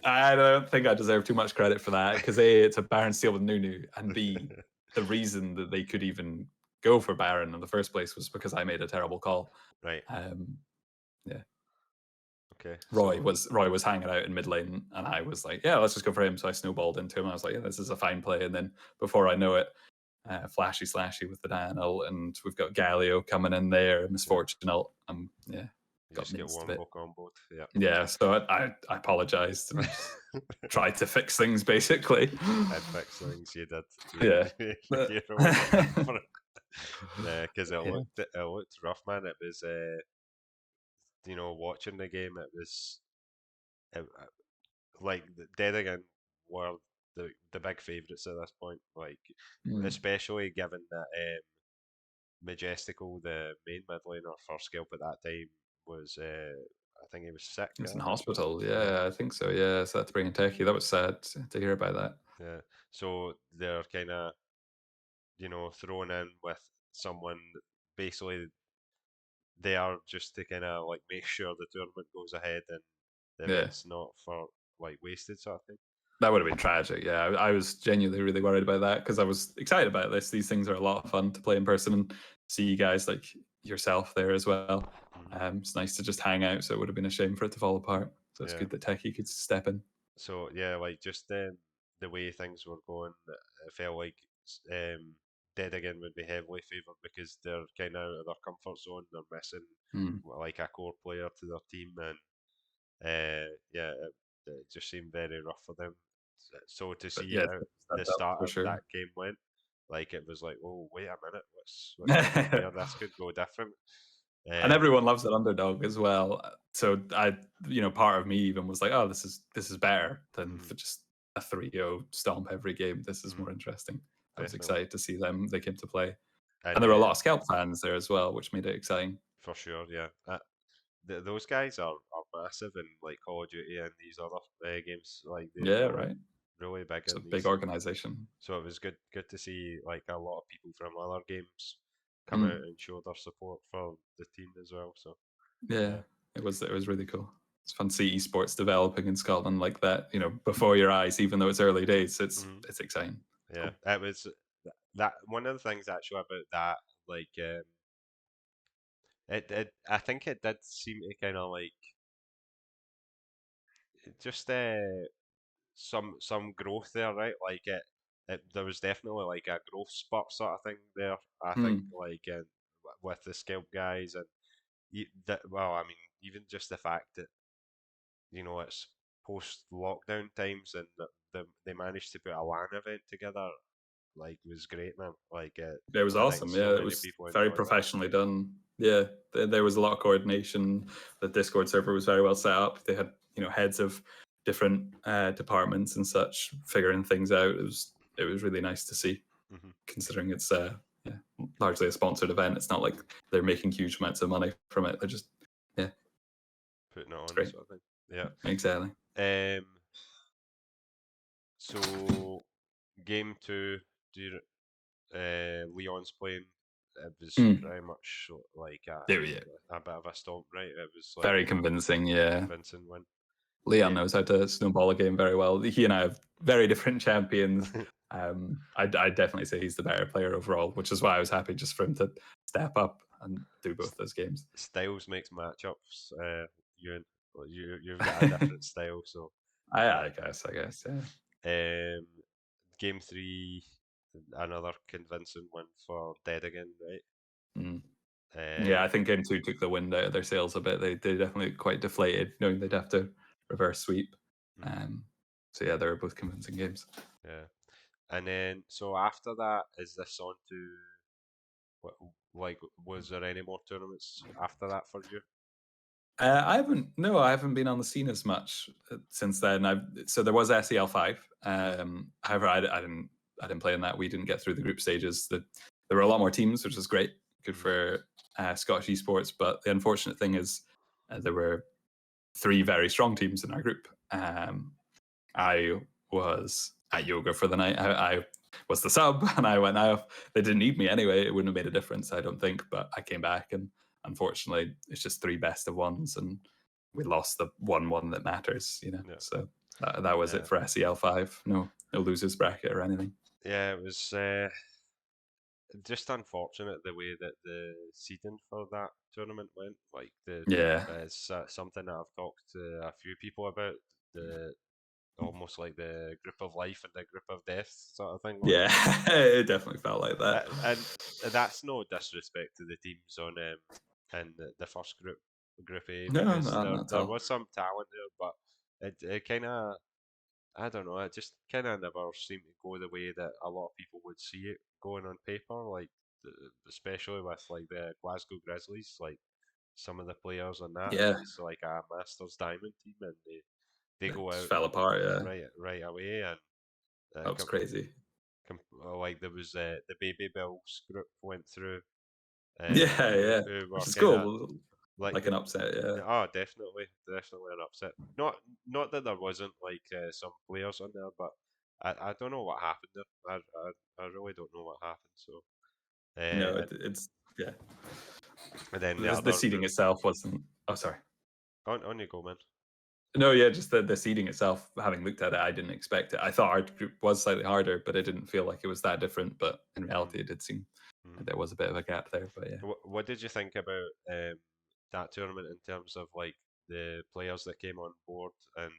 I don't think I deserve too much credit for that because A, it's a Baron steal with Nunu, and B, the reason that they could even go for Baron in the first place was because I made a terrible call. Right. Yeah. Okay. Roy So was hanging out in mid lane, and I was like, "Yeah, let's just go for him." So I snowballed into him. And I was like, "Yeah, this is a fine play." And then before I know it, flashy slashy with the Dan ult, and we've got Galio coming in there, yeah, Misfortune ult. you Got just get minced a bit. wombo comboed. Yeah. Yeah, so I apologized and tried to fix things basically. Head fix things. You did. Yeah. You remember that for it. Yeah, because Yeah. it looked rough, man. It was watching the game, like Dead Again were the big favourites at this point. Like, especially given that Majestical, the main mid laner for Skelp at that time, was I think he was sick. He was in Hospital. hospital. Yeah, I think so. Yeah, so that's bringing Techie. That was sad to hear about that. Yeah. So they're kind of thrown in with someone basically they are just to kind of like make sure the tournament goes ahead and the Yeah, event's not for like wasted sort of thing. that would have been tragic. Yeah, I was genuinely really worried about that because I was excited about this. These things are a lot of fun to play in person and see you guys like yourself there as well. It's nice to just hang out, so it would have been a shame for it to fall apart. So it's Yeah. good that Techie could step in. So yeah, like just the way things were going, it felt like Dead Again would be heavily favoured because they're kind of out of their comfort zone. They're missing like a core player to their team, and yeah, it just seemed very rough for them. So to But see yeah, how the stepped up start for of that sure. game went, like it was like, oh wait a minute, what's happening here? This could go different. And everyone loves that underdog as well. So part of me even was like, oh, this is better than for just a 3-0 stomp every game. This is more interesting. I was definitely, excited to see them. They came to play. And and there were a lot of Skelp fans there as well, which made it exciting. for sure, yeah. Those guys are massive in like Call of Duty and these other games. Like they're Yeah, really right. really big It's a in big these. organization. So it was good to see like a lot of people from other games come out Mm. and show their support for the team as well. So Yeah, yeah, it was really cool. It's fun to see esports developing in Scotland like that, before your eyes, even though it's early days. It's exciting. yeah. Cool. It was that one of the things actually about that like it I think it did seem to kind of like just some growth there, right? Like there was definitely like a growth spurt sort of thing there. I think Mm. like with the Skelp guys and well, I mean, even just the fact that it's post lockdown times and they managed to put a LAN event together, like was great, man. Like It was I think awesome. so Yeah, it many was people very enjoyed that. professionally done. Yeah, there was a lot of coordination. The Discord server was very well set up. They had heads of different departments and such figuring things out. It was really nice to see, considering it's largely a sponsored event. It's not like they're making huge amounts of money from it. They're just Putting it it's on great. sort of thing. Yeah. Exactly. So game two, do you, Leon's playing. It was Mm. pretty much like There we go. a bit of a stomp, right? It was like Very convincing. Yeah. convincing win. Leon Game. knows how to snowball a game very well. He and I have very different champions. I'd definitely say he's the better player overall, which is why I was happy just for him to step up and do both those games. Styles makes matchups. You've got a different style, so I guess, yeah. game three, another convincing win for Dead again, right? Mm. Yeah, Uh, I think game two took the wind out of their sails a bit. They definitely quite deflated, knowing they'd have to reverse sweep. So yeah, they were both convincing games. yeah, and then so after that, is this on to what? Like, was there any more tournaments after that for you? I haven't been on the scene as much since then. So there was SEL5. However, I didn't play in that. We didn't get through the group stages. There were a lot more teams, which was great, good for Scottish esports. But the unfortunate thing is, there were 3 very strong teams in our group. I was at yoga for the night. I was the sub, and I went out. They didn't need me anyway. It wouldn't have made a difference, I don't think. But I came back, and unfortunately, it's just 3 best of ones, and we lost the 1-1 that matters. Yeah, So that was it for SEL5. No losers bracket or anything. yeah, it was just unfortunate the way that the seeding for that tournament went. Like Yeah. it's something that I've talked to a few people about. The almost like the group of life and the group of death sort of thing. Like, Yeah, it definitely felt like that. and that's no disrespect to the teams on in the first group A No, because no, not at there all. was some talent there, but it kind of I don't know. It just kind of never seemed to go the way that a lot of people would see it going on paper. Like especially with like the Glasgow Grizzlies, like some of the players on that. Yeah. It was like a Masters Diamond team, and they It go just out fell apart. Yeah, right away, and that was crazy. like there was the Baby Bills group went through, Yeah, yeah, who were which is kind of cool. like Like an upset. Yeah. oh, definitely an upset. Not that there wasn't like some players on there, but I don't know what happened there. I really don't know what happened. So No, and, it's yeah. and then the The other seeding group itself wasn't. Oh, sorry. on you go, man. No, yeah, just the seeding itself. Having looked at it, I didn't expect it. I thought our group was slightly harder, but it didn't feel like it was that different. But in reality, it did seem Mm-hmm. like there was a bit of a gap there. But yeah, What did you think about that tournament in terms of like the players that came on board and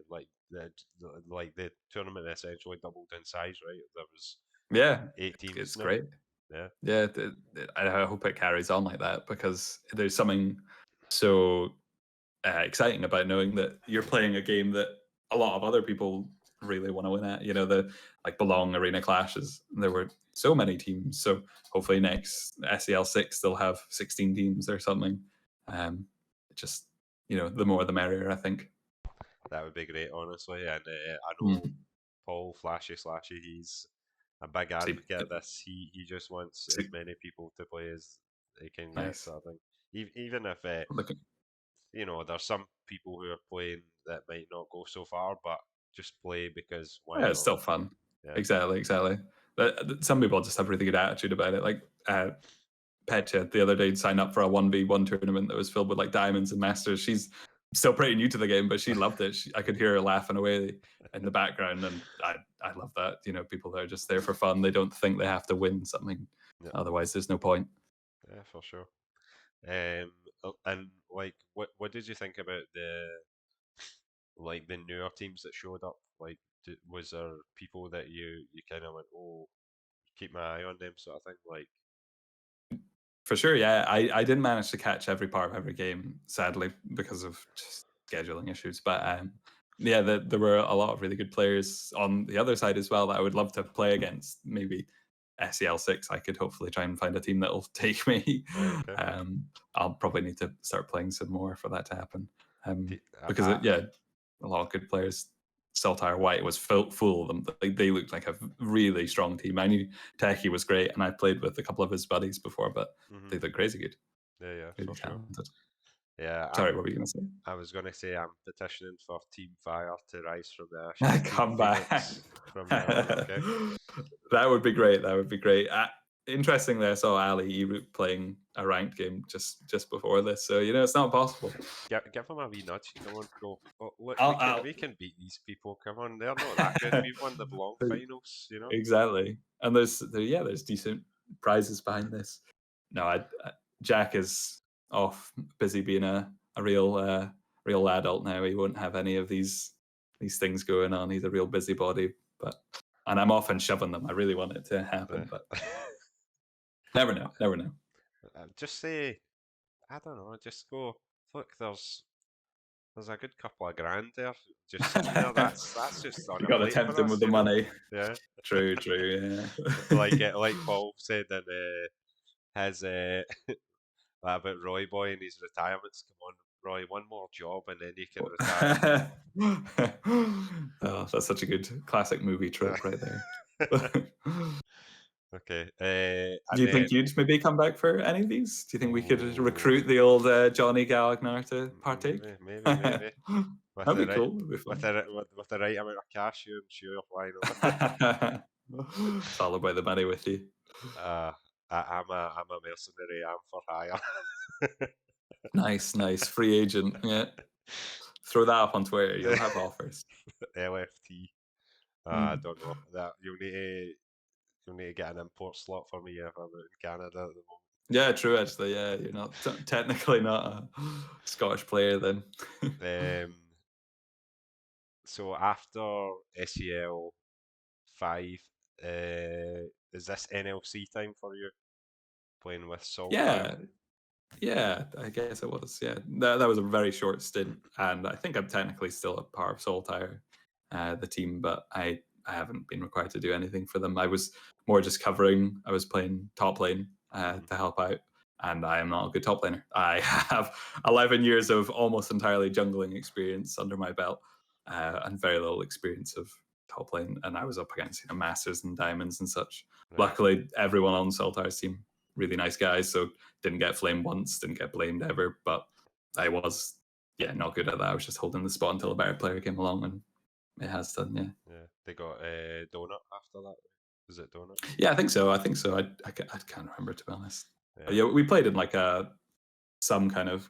like the tournament essentially doubled in size, right? There was yeah, 8 teams it's now. great. Yeah. Yeah, I hope it carries on like that because there's something so exciting about knowing that you're playing a game that a lot of other people really want to win at. You know, the like Belong Arena Clashes. There were so many teams. So hopefully next SEL6 they'll have 16 teams or something. Just the more the merrier, I think. That would be great, honestly. And I know Mm. Paul Slashy, he's a big See, advocate of this. He just wants as see, many people to play as they can get, nice. sort of thing. Even if Look, there's some people who are playing that might not go so far, but just play because why yeah, it's not? still fun. Yeah. Exactly. Some people just have a really good attitude about it. Like Petya the other day signed up for a 1v1 tournament that was filled with like diamonds and masters. She's still pretty new to the game, but she loved it. I could hear her laughing away in the background, and I love that. People that are just there for fun. They don't think they have to win something. Yeah. Otherwise, there's no point. Yeah, for sure. And like, what did you think about the newer teams that showed up? Like, was there people that you kind of went, oh, keep my eye on them, sort of thing? Like, For sure, yeah. I didn't manage to catch every part of every game, sadly, because of just scheduling issues. But yeah, there were a lot of really good players on the other side as well that I would love to play against. Maybe SEL6, I could hopefully try and find a team that'll take me. right, okay. I'll probably need to start playing some more for that to happen. Do- Because yeah, a lot of good players. Saltire White was full of them. They looked like a really strong team. I knew Techie was great, and I played with a couple of his buddies before, but they look crazy good. Yeah, Really for sure. talented. Yeah, Sorry, what were you going to say? I was gonna say I'm petitioning for Team Fire to rise from the ashes. Come Team back. Phoenix from now on, okay? That would be great. That would be great. Interestingly, I saw Ali Eroot playing a ranked game just before this, so it's not possible. Give him a wee nudge. Come on, go. Oh, look, we can beat these people. Come on, they're not that good. We've won the Belong finals, Exactly, and there's decent prizes behind this. No, Jack is off busy being a real real adult now. He won't have any of these things going on. He's a real busybody, and I'm often shoving them. I really want it to happen, but never know. Just say, I don't know. Just go. Look, there's a good couple of grand there, just sitting there. That's just on You a got to plate tempt for him us, with the money. Yeah. True. Yeah. like Paul said in his about Roy Boy and his retirements. Come on, Roy, one more job and then you can retire. Oh, that's such a good classic movie trope right there. Okay. Do you think you'd maybe come back for any of these? Do you think we could recruit the old Johnny Gallagnar to partake? Maybe. That'd be cool. That'd be fun. With the right amount of cash, I'm sure. Why not? It's all about the money with you. I'm a mercenary. I'm for hire. Nice. Free agent. Yeah. Throw that up on Twitter. You'll have offers. LFT. I don't know. That you'll need to get an import slot for me if I'm in Canada at the moment. Yeah, true. Actually, yeah, you're not technically not a Scottish player then. So after SEL5, is this NLC time for you? Playing with Saltire? Yeah, I guess it was. Yeah, that was a very short stint, and I think I'm technically still a part of Saltire, the team, but I haven't been required to do anything for them. I was more just covering. I was playing top lane to help out, and I am not a good top laner. I have 11 years of almost entirely jungling experience under my belt, and very little experience of top lane. And I was up against masters and diamonds and such. Right. Luckily, everyone on Saltire's team really nice guys, so didn't get flamed once, didn't get blamed ever. But I was not good at that. I was just holding the spot until a better player came along, and it has done. Yeah. They got Donut after that. Was it Donut? Yeah, I think so. I can't remember, to be honest. Yeah. But yeah, we played in like some kind of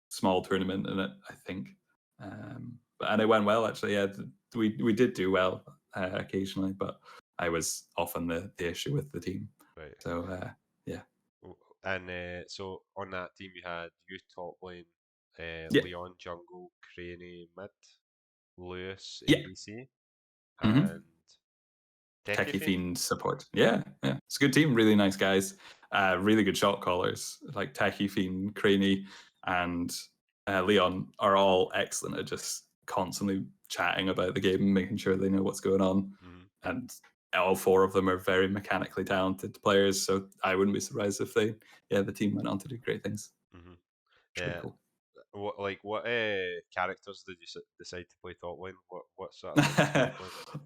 small tournament in it, I think. And it went well, actually. Yeah, we did do well occasionally, but I was often the issue with the team. Right. So yeah. And so on that team you had you top lane, Yeah. Leon jungle, Craney mid, Lewis Yeah. ADC, Mhm. and Techie Fiend support. Yeah. It's a good team. Really nice guys. Really good shot callers. Like Techie Fiend, Craney, and Leon are all excellent at just constantly chatting about the game and making sure they know what's going on. Mm-hmm. And all four of them are very mechanically talented players. So I wouldn't be surprised if the team went on to do great things. Mm-hmm. Pretty Yeah. cool. What characters did you decide to play top lane? What sort of things did you play?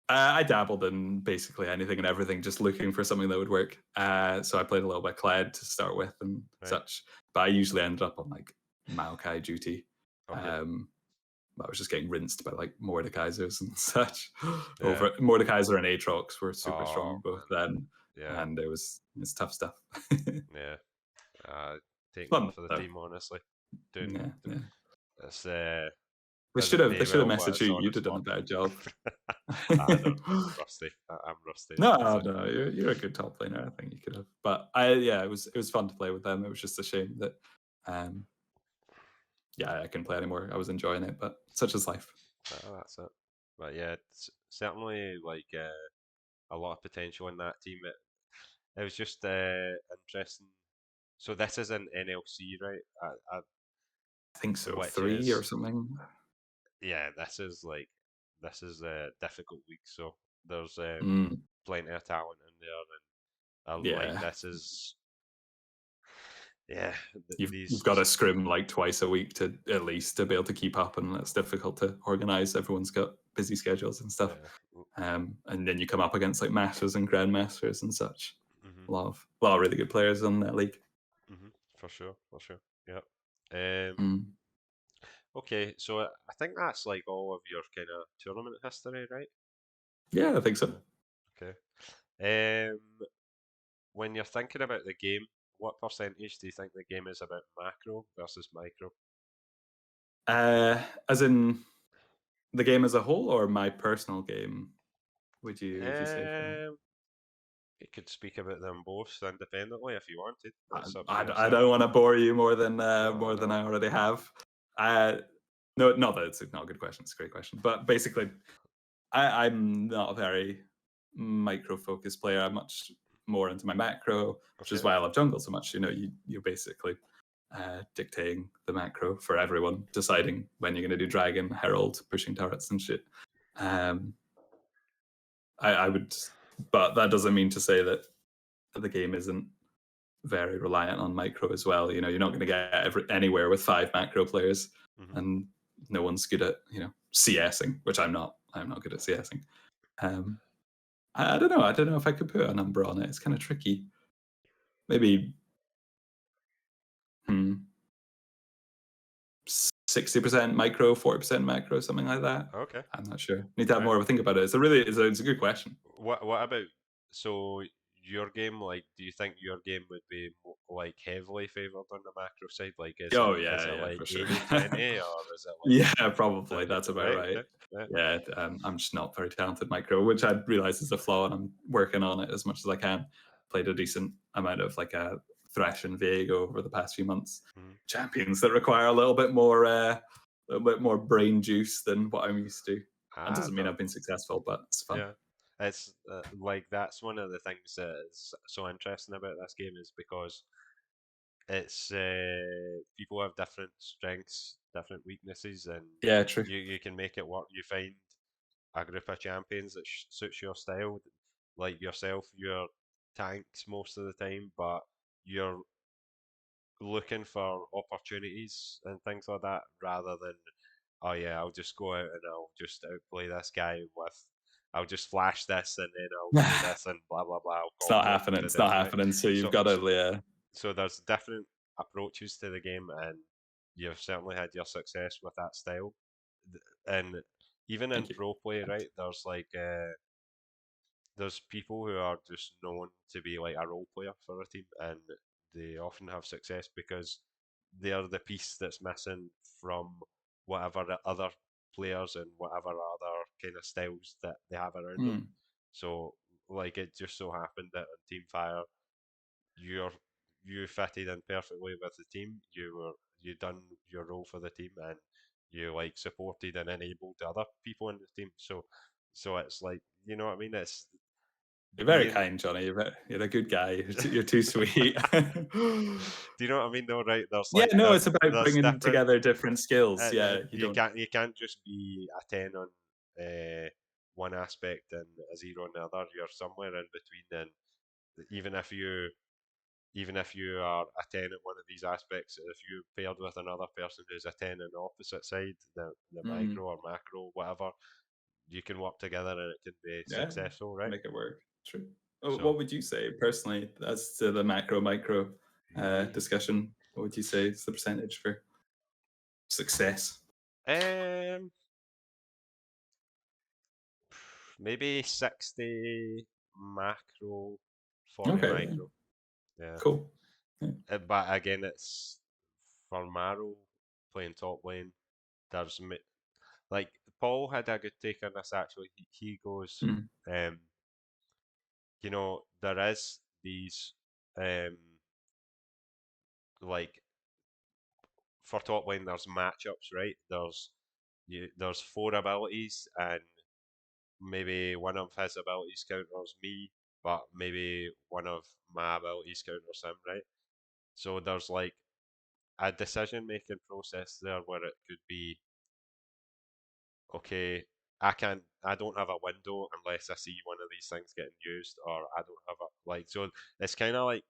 I dabbled in basically anything and everything, just looking for something that would work. So I played a little bit of Clyde to start with and such, but I usually ended up on like Maokai duty. Okay. I was just getting rinsed by like Mordekaisers and such. Yeah. Over Mordekaiser and Aatrox were super strong both then, Yeah. and it's tough stuff. Yeah. Taking Fun, one for the though. team, honestly. It's They should have messaged you. You did a better job. I'm rusty. I'm rusty. No, you're a good top laner. I think you could have, but it was fun to play with them. It was just a shame that, I couldn't play anymore. I was enjoying it, but such is life. That's it. But yeah, it's certainly like a lot of potential in that team. It was just interesting. So this is an NLC, right? I think so. Which 3 or something. Yeah, this is a difficult week. So there's plenty of talent in there, and like this is. Yeah, you've got to scrim like twice a week to at least to be able to keep up, and it's difficult to organize. Everyone's got busy schedules and stuff, and then you come up against like masters and grandmasters and such. Mm-hmm. A lot of really good players on that league. Mm-hmm. For sure. Yeah. Okay, so I think that's like all of your kind of tournament history, right? Yeah, I think so. Okay. When you're thinking about the game, what percentage do you think the game is about macro versus micro? As in the game as a whole, or my personal game? Would you say? You could speak about them both independently if you wanted. I don't want to bore you more than I already have. No, not that it's not a good question. It's a great question, but basically, I'm not a very micro-focused player. I'm much more into my macro, which is why I love jungle so much. You're basically dictating the macro for everyone, deciding when you're going to do dragon, herald, pushing turrets and shit. I would, but that doesn't mean to say that the game isn't very reliant on micro as well. You're not going to get anywhere with 5 macro players, and no one's good at CSing, which I'm not. I'm not good at CSing. I don't know. I don't know if I could put a number on it. It's kind of tricky. Maybe 60% micro, 40% macro, something like that. Okay. I'm not sure. Need to have more of a think about it. It's a good question. What about your game? Like, do you think your game would be like heavily favored on the macro side? Like, is it like 80-20 or is it like? Yeah, probably. That's about right. Yeah, I'm just not very talented micro, which I realize is a flaw, and I'm working on it as much as I can. Played a decent amount of like a Thresh and Viego over the past few months. Champions that require a little bit more brain juice than what I'm used to. That doesn't mean I've been successful, but it's fun. Yeah, it's like that's one of the things that is so interesting about this game is because it's people have different strengths, different weaknesses, and true. You can make it work. You find a group of champions that suits your style, like yourself. You're tanks most of the time, but you're looking for opportunities and things like that, rather than, oh yeah, I'll just go out and I'll just outplay this guy with, I'll just flash this and then I'll do this and blah blah blah. I'll It's call not for them happening. to It's do not it, right? happening. So you've So got to, so yeah. so there's different approaches to the game, and you've certainly had your success with that style. And even in Thank you. pro play, right? There's people who are just known to be like a role player for a team, and they often have success because they're the piece that's missing from whatever the other players and whatever other kind of styles that they have around them. Mm. So, like, it just so happened that on Team Fire, you're you fitted in perfectly with the team. You done your role for the team, and you like supported and enabled the other people in the team. So it's like, you know what I mean. It's You're very being kind, Johnny. You're a good guy. You're too sweet. Do you know what I mean though, right? There's Yeah, like no, it's about there's bringing different together different skills. Yeah, you you don't. can't just be a 10 on one aspect and a 0 on the other. You're somewhere in between, and even if you even if you are a 10 at one of these aspects, if you paired with another person who's a 10 on the opposite side, the Mm, micro or macro, whatever, you can work together and it can be yeah, successful, right? make it work. True. So What would you say personally as to the macro micro discussion? What would you say is the percentage for success? um maybe 60 macro, 40 Okay, yeah, micro. Yeah. cool. Yeah. But again, it's for Maro playing top lane. There's like Paul had a good take on this actually. He goes, Mm, um, there is these um like for top lane there's matchups, right? There's four abilities and maybe one of his abilities counters me, but maybe one of my abilities counters him, right? So there's like a decision making process there where it could be, okay, I don't have a window unless I see one of these things getting used, or I don't have a like. So it's kind of like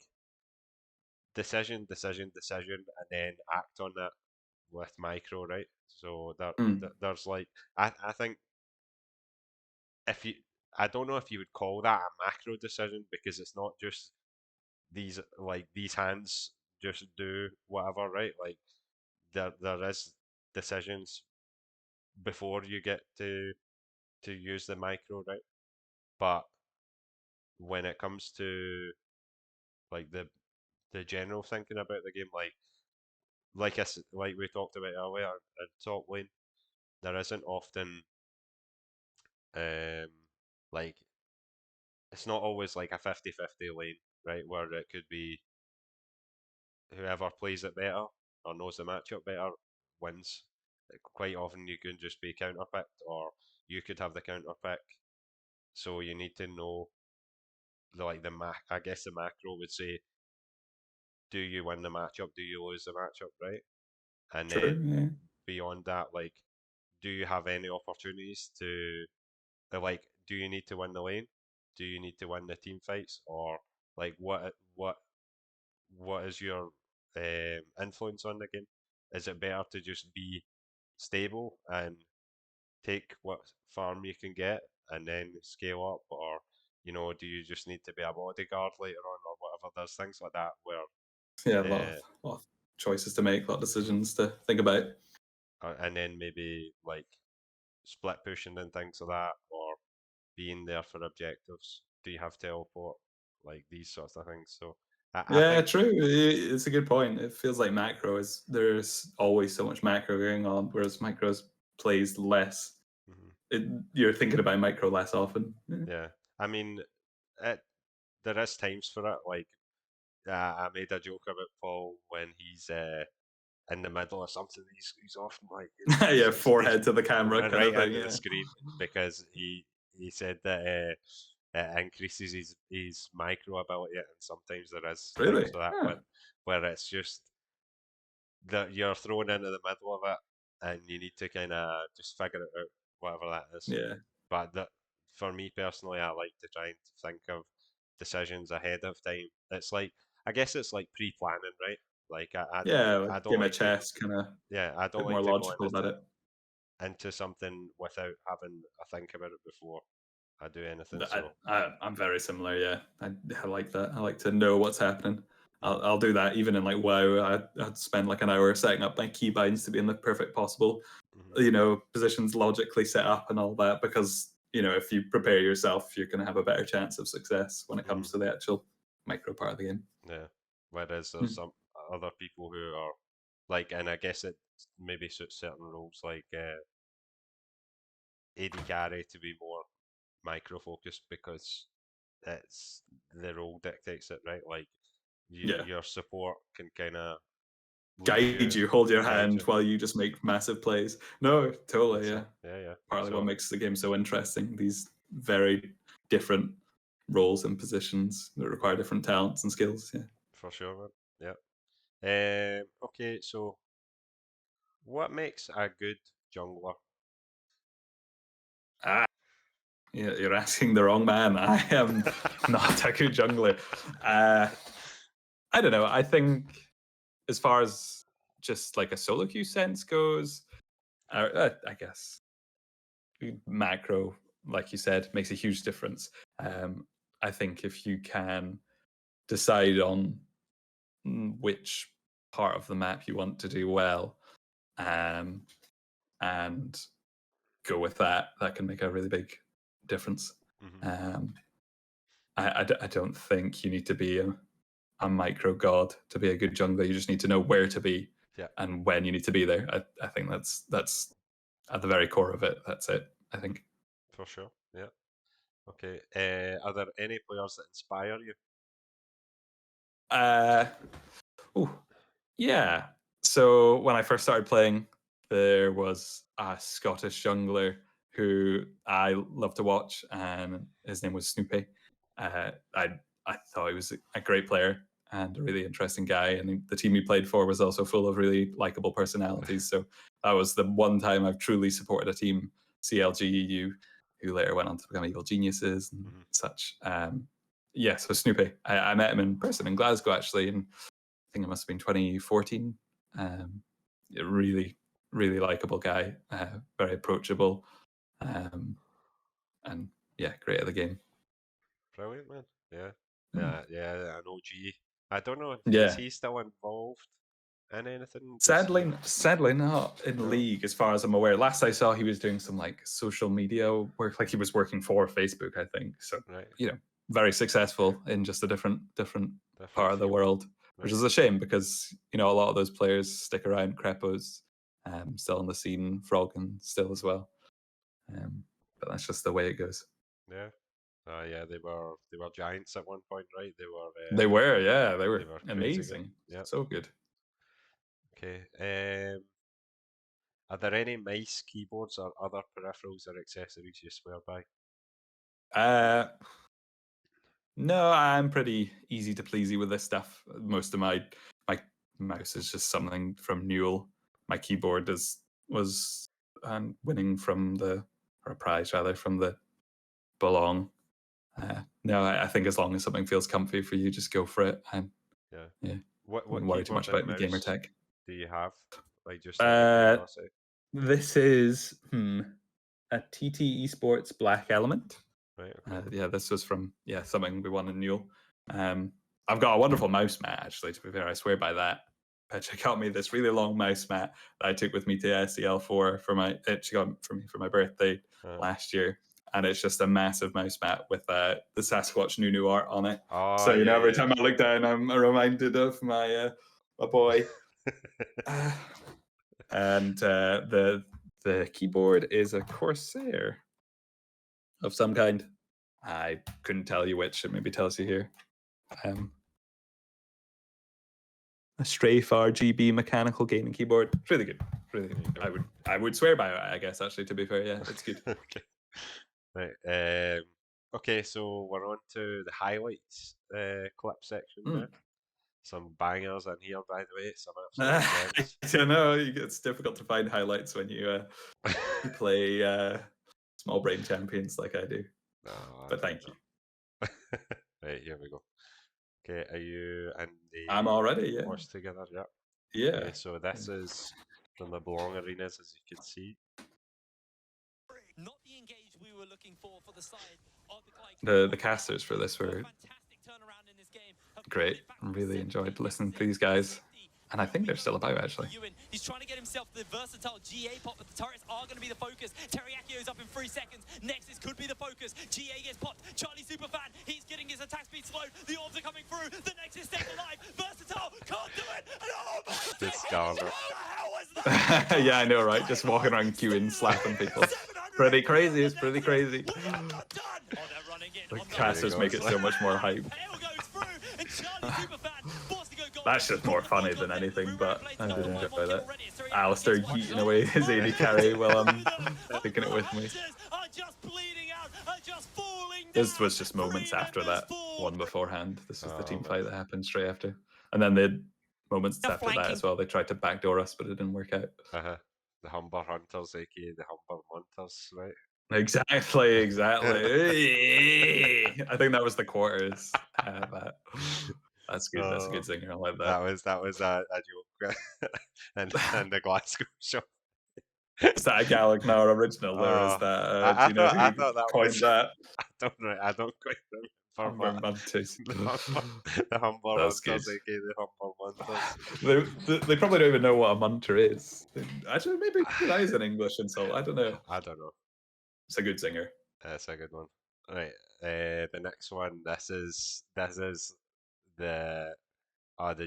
decision, decision, decision, and then act on that with micro, right? So mm. there's like I think if you I don't know if you would call that a macro decision because it's not just these hands just do whatever, right? Like there is decisions before you get to use the micro, right? But when it comes to like the general thinking about the game, like we talked about earlier in top lane, there isn't often um like it's not always like a 50-50 lane, right? Where it could be whoever plays it better or knows the matchup better wins. Quite often you can just be counter picked, or you could have the counter pick. So you need to know I guess the macro would say, do you win the matchup? Do you lose the matchup? Right? And True. then Yeah. beyond that, like, do you have any opportunities to, do you need to win the lane? Do you need to win the team fights, or like what is your influence on the game? Is it better to just be stable and take what farm you can get and then scale up, or do you just need to be a bodyguard later on, or whatever? There's things like that where Yeah, uh, a lot of choices to make, a lot of decisions to think about. and then maybe like split pushing and things like that, or being there for objectives. Do you have teleport? Like these sorts of things. So I Yeah, think true. It's a good point. It feels like macro is there's always so much macro going on, whereas micros plays less. mhm, You're thinking about micro less often. Yeah. yeah. I mean, it, there is times for it. Like I made a joke about Paul when he's in the middle of something. He's often like Yeah, he's forehead to the camera kind right of thing. into the Yeah, screen because he said that it increases his micro ability, and sometimes there is times really. for that Yeah, where it's just that you're thrown into the middle of it and you need to kind of just figure it out, whatever that is. yeah, But that, for me personally, I like to try and think of decisions ahead of time. It's like, I guess it's like pre-planning, right? Like I like don't game of like to. chess, kind of Yeah, I a don't bit like more to go logical about it. into something without having a think about it before I do anything. So I'm very similar. Yeah, I like that. I like to know what's happening. mhm, I'll do that even in like WoW. I'd spend like an hour setting up my keybinds to be in the perfect possible, mhm, positions logically set up and all that, because if you prepare yourself, you're going to have a better chance of success when it mhm, comes to the actual micro part of the game. yeah. Whereas there's Hmm. some other people who are like, and I guess it maybe suits certain roles like AD carry to be more micro focused because it's the role dictates it, right? Like Yeah, your support can kind of lead guide you, you, hold your guide hand you. while you just make massive plays. No, totally. That's Yeah, it. Yeah, yeah. partly what So makes the game so interesting. These very different roles and positions that require different talents and skills. Yeah. for sure, man. Yeah. Okay, so what makes a good jungler? Ah, you're asking the wrong man. I am not a good jungler. I don't know. I think as far as just like a solo queue sense goes, I guess macro, like you said, makes a huge difference. I think if you can decide on which part of the map you want to do well, um, and go with that, that can make a really big difference. Hmm. Um, I don't think you need to be a micro god to be a good jungler. You just need to know where to be Yeah, and when you need to be there. I think that's at the very core of it. That's it, I think. for sure. Yeah. Okay. Are there any players that inspire you? Uh, ooh, yeah. So when I first started playing, there was a Scottish jungler who I loved to watch, and his name was Snoopy. I thought he was a great player and a really interesting guy, and the team he played for was also full of really likable personalities. So that was the one time I've truly supported a team, CLGEU, who later went on to become Evil Geniuses and Hmm. such. Yeah, so Snoopy, I met him in person in Glasgow actually, and I think it must have been 2014. A really, really likable guy, very approachable, um, and yeah, great at the game. Brilliant, man. Yeah. Mm. Yeah, an OG. I don't know if is Yeah, he still involved in anything? Does he? sadly not in No. league, as far as I'm aware. Last I saw, he was doing some like social media work, like he was working for Facebook, I think. So Right. very successful in just a different Different part of the field. world, which Right. is a shame because a lot of those players stick around. Crepo's still on the scene, Froggen still as well. But that's just the way it goes. Yeah. Yeah, they were giants at one point, right? They were, yeah, they They were were crazy good. amazing, Yeah. so good. Okay. Are there any mice, keyboards, or other peripherals or accessories you swear by? Uh, no, I'm pretty easy to pleasey with this stuff. Most of my mouse is just something from Nuel. My keyboard was winning from or a prize rather from the Belong. No, I think as long as something feels comfy for you, just go for it. And Yeah. yeah, What wouldn't worry too keyboard much and about the gamer mouse tech. do you have? Like just out of Uh, curiosity. this is a TT Esports Black Element. Right. Okay. Yeah, this was from something we won in Newell. I've got a wonderful mouse mat actually. To be fair, I swear by that. Petra got me this really long mouse mat that I took with me to SEL4 for my. She got it for me for my birthday Uh, last year, and it's just a massive mouse mat with the Sasquatch Nunu art on it. oh So yeah, every yeah. time I look down, I'm reminded of my boy. And the keyboard is a Corsair of some kind. I couldn't tell you which. It maybe tells you here. A Strafe RGB mechanical gaming keyboard. It's really good. Really There you good. go. I would swear by it, I guess, actually, to be fair. Yeah, it's good. Okay. Right. Okay, so we're on to the highlights clip section now. Mm. Some bangers in here, by the way. Some absolute I gems. don't know. It's difficult to find highlights when you play small brain champions like I do. No, I But don't thank you. know. Right, here we go. Okay, are you in the I'm all ready, yeah. watch together? Yep. Yeah. Okay, so this is from the Belong arenas, as you can see. Not the engage we were looking for the side of the Clyde. The casters for this were Fantastic turnaround in this game. great. I really enjoyed listening to these guys. And I think they're still about, actually. Euan, he's trying to get himself the versatile GA pop, but the turrets are going to be the focus. Teriyakio's up in 3 seconds. Nexus could be the focus. GA gets popped. Charlie Superfan, he's getting his attack speed slowed. The orbs are coming through. The Nexus stays alive. Versatile can't do it. And oh my This God, Gallagnar. what the hell was that? Yeah, I know, right? Just walking around queuing, slapping people. Pretty crazy, it's pretty crazy. The casters make it so much more hype. That's just more funny than anything, but I did enjoy that. Alistair yeeting away his AD carry while I'm taking it with me. This was just moments after that one beforehand. This was the team fight that happened straight after. And then they had moments after that as well. They tried to backdoor us, but it didn't work out. The Humber Hunters, aka the Humber Munters, right? Exactly. I think that was the quarters. That's good. That's a good singer. I like that. That was a joke, and the Glasgow show. Is that a Gallagnar original, or is that? I Do you know thought who that coined was. that? I don't quite remember. The Humber That's Munters, good. aka the Humber Munters. They probably don't even know what a munter is. Actually, maybe that is an English insult. I don't know. I don't know. It's a good singer. That's a good one. Right. The next one. This is the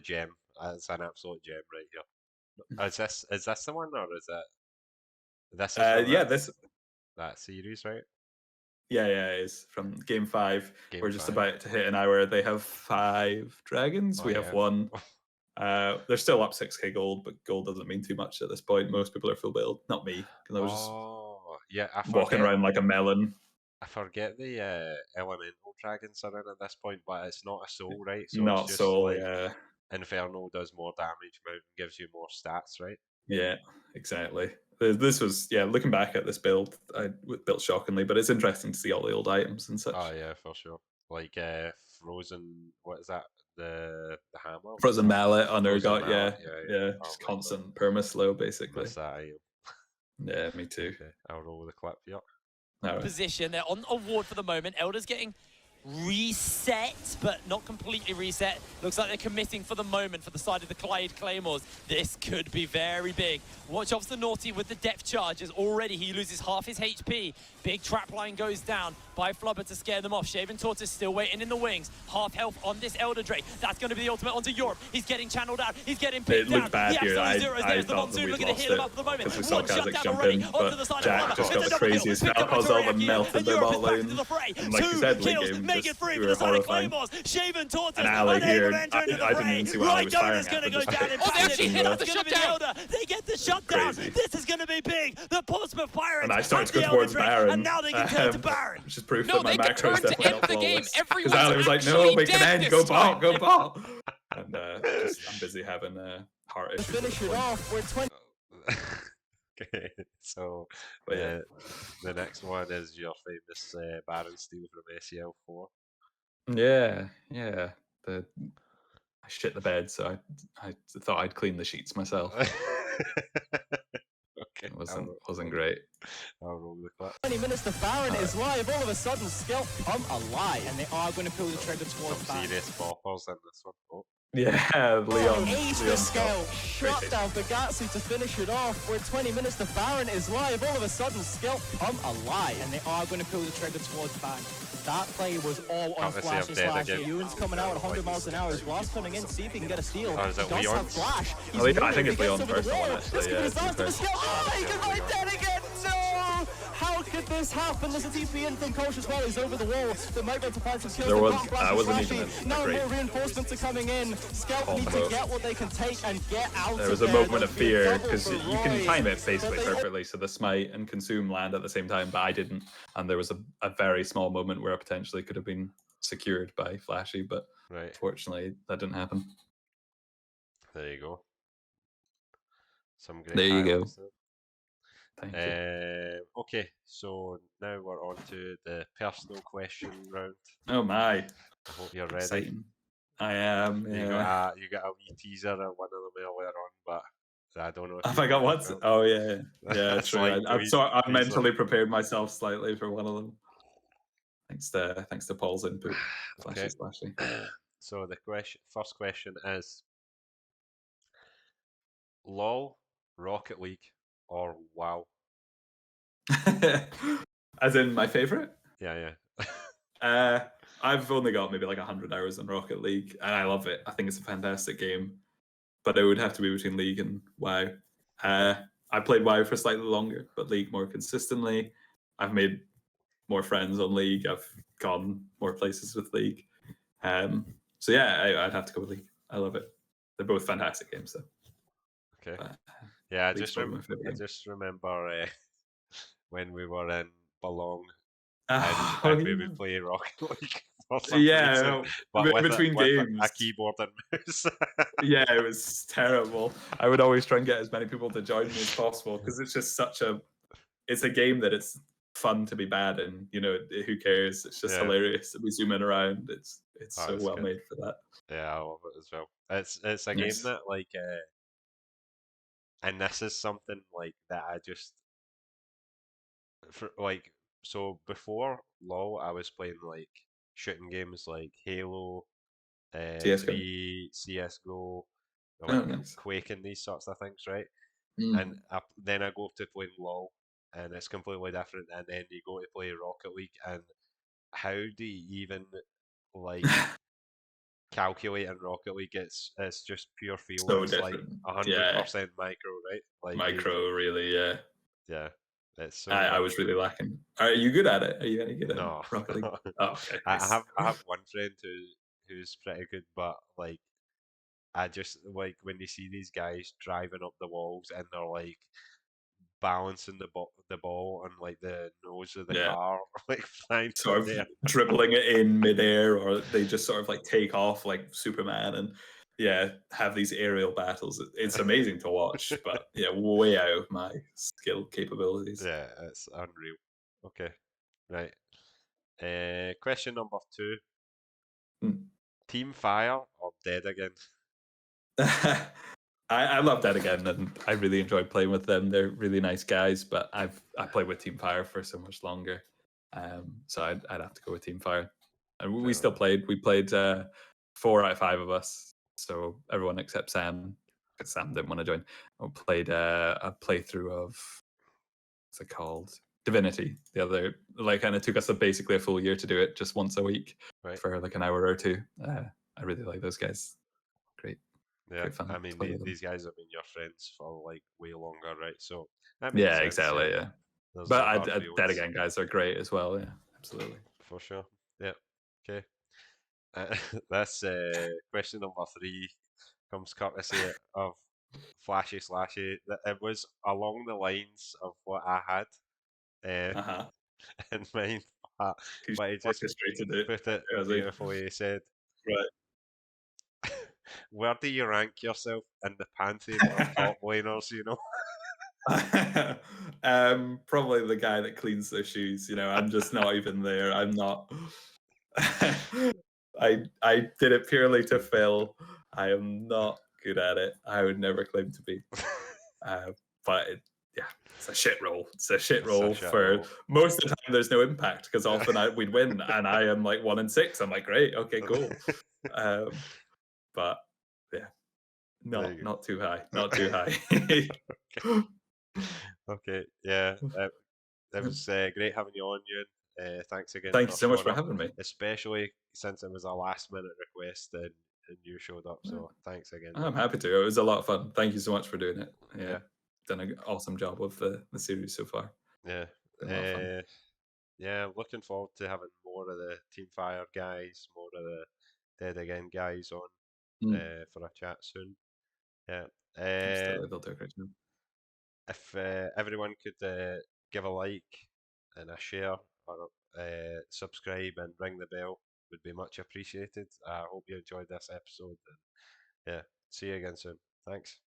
gem. It's an absolute gem right here. Is this the one, or is it this? Is Yeah, that series, right? Yeah, it is from game 5. We're just 5. about to hit an hour. They have 5 dragons. We have 1. They're still up 6k gold, but gold doesn't mean too much at this point. Most people are full build. Not me, because I was just walking around like a melon. I forget the elemental dragons are in at this point, but it's not a soul, right? So not it's just soul, like yeah. Inferno does more damage, gives you more stats, right? Yeah, exactly. This was, looking back at this build, I built shockingly, but it's interesting to see all the old items and such. Oh yeah, for sure. Like Frozen, what is that? The hammer? Frozen mallet, Undergot, yeah. Just constant perma slow, basically. Miss that item. Yeah, me too. Okay, I'll roll the clip, yeah. Right. Position, they're on award for the moment. Elder's getting reset, but not completely reset. Looks like they're committing for the moment for the side of the Clyde Claymores. This could be very big. Watch out for the Naughty with the depth charges. Already he loses half his HP. Big trap line goes down by Flubber to scare them off. Shaven Tortoise still waiting in the wings. Half health on this Elder Drake. That's going to be the ultimate onto Europe. He's getting channeled out. He's getting picked down. It looked bad here. I There's the thought that Monsoon we'd looking to lost heal him it up for the moment. because we saw One shut Kazakh down jump already in, onto the but side Jack of just Flubber. got the craziest Alcazar and melted their bot lane. And like you said, late game, just we were horrifying. Shaven Tortoise, an alley here. I didn't even see what I was firing at. Gonna go down in they actually hit off the shutdown. They get the shutdown. This is going to be big. The Portsmouth Pirates. And I started to go towards Baron. And now they can turn to Baron. Which is proof that my macro is definitely not flawless. Because Ali Ali was like, no, make an end, go bot, go bot. And I'm busy having heart issues. Finish it off. We're 20. Okay, so the next one is your famous Baron steal from SEL4. Yeah. I shit the bed, so I thought I'd clean the sheets myself. Okay, It wasn't great. I'll roll the clip. 20 minutes, the Baron is live. All of a sudden, Skelp come alive, and they are going to pull the trigger towards Some Baron. serious boppers in this one. Oh. Yeah, Leon. Ace for Skelp. Shut down for Gatsu to finish it off. We're 20 minutes, the Baron is live. All of a sudden, Skelp come alive, and they are going to pull the trigger towards Baron. That play was all on Flash's last year. Euan's coming out at 100 miles an hour. His Blast coming in, see if he can get a steal. Oh, is it He does Leon? have Flash. I think it's Leon's first one, actually. Yeah, Oh, he can right dead again. No! How could this happen? There's a TP in from Kosh as well. He's over the wall. They might be able to find some kills. There wasn't even a now great more reinforcements are coming in. Skelp need to get what they can take and get out. There was a moment of fear because you can time it basically perfectly, so the smite and consume land at the same time, but I didn't. And there was a very small moment where it potentially could have been secured by Flashy, but fortunately that didn't happen. There you go. Some great. There you go. Thank you. Okay, so now we're on to the personal question round. Oh my! I hope you're ready. Exciting. I am. Yeah. You got a wee teaser of one of them earlier on, but I don't know if Have you I got watched what? them. Oh yeah, yeah. It's True. like a wee I've teaser. mentally prepared myself slightly for one of them. Thanks to Paul's input. Okay. Flashy. So the first question is LOL, Rocket League, or WoW? As in my favorite. Yeah. I've only got maybe like 100 hours in Rocket League, and I love it. I think it's a fantastic game, but it would have to be between League and WoW. I played WoW for slightly longer, but League more consistently. I've made more friends on League. I've gone more places with League. So yeah, I'd have to go with League. I love it. They're both fantastic games, though. Okay. But, Yeah, I League's just probably my favorite game. remember when we were in Belong Oh, and we yeah. would play Rocket League for some Yeah, reason, but with between with games. a keyboard and mouse. Yeah, it was terrible. I would always try and get as many people to join me as possible because it's just it's a game that it's fun to be bad in. You know, who cares? It's just hilarious to be zooming around. It's so well made for that. Yeah, I love it as well. It's a game that like, and this is something like that I just so before LOL I was playing like shooting games like Halo, CS:GO. 3, CS:GO, or like nice. Quake and these sorts of things, right? Mm. And then I go to playing LOL, and it's completely different. And then you go to play Rocket League, and how do you even like calculate in Rocket League? It's just pure feel. So It's like different. 100% micro, right? Like Micro, really, yeah. Yeah, it's so. I was really lacking. Are you good at it? Are you any good at No. Rocket League? Oh, okay. I Nice. have one friend who's pretty good, but like I just like when you see these guys driving up the walls and they're like balancing the ball on like the nose of the car, like flying sort of there. dribbling it in midair, or they just sort of like take off like Superman and have these aerial battles. It's amazing to watch, but way out of my skill capabilities. Yeah, it's unreal. Okay, right. Question number 2. Team Fire or Dead Again? I love Dead Again, and I really enjoyed playing with them. They're really nice guys, but I played with Team Fire for so much longer, so I'd have to go with Team Fire. And we still played. We played 4 out of 5 of us, so everyone except Sam, because Sam didn't want to join. We played a playthrough of what's it called? Divinity. The other, like, kind of took us basically a full year to do it, just once a week for like an hour or two. I really like those guys. Great. Yeah, fun I mean these guys have been your friends for like way longer, right? So that makes sense. Exactly. Yeah, There's but Dead Again guys are great as well. Yeah, absolutely. For sure. Yeah. Okay. That's question number 3 comes courtesy of Flashy Slashy. It was along the lines of what I had in mind, but he just put it beautifully. He said, "Right, where do you rank yourself in the pantheon of top laners? You know." Probably the guy that cleans their shoes. You know, I'm just not even there. I'm not. I did it purely to fill. I am not good at it. I would never claim to be. But it's a shit roll. It's a shit roll for most of the time. There's no impact because often we'd win, and I am like 1 in 6. I'm like, great, okay, cool. But not too high. Not too high. Okay, yeah. It was great having you on, Euan. Thanks again. Thank you so much for having me. Especially since it was a last minute request and you showed up. So thanks again. I'm happy to. It was a lot of fun. Thank you so much for doing it. Yeah. Done an awesome job of the series so far. Yeah. Looking forward to having more of the Team Fire guys, more of the Dead Again guys on for a chat soon. Yeah. They'll do a great job. If everyone could give a like and a share or subscribe and ring the bell, would be much appreciated. I hope you enjoyed this episode. And see you again soon. Thanks.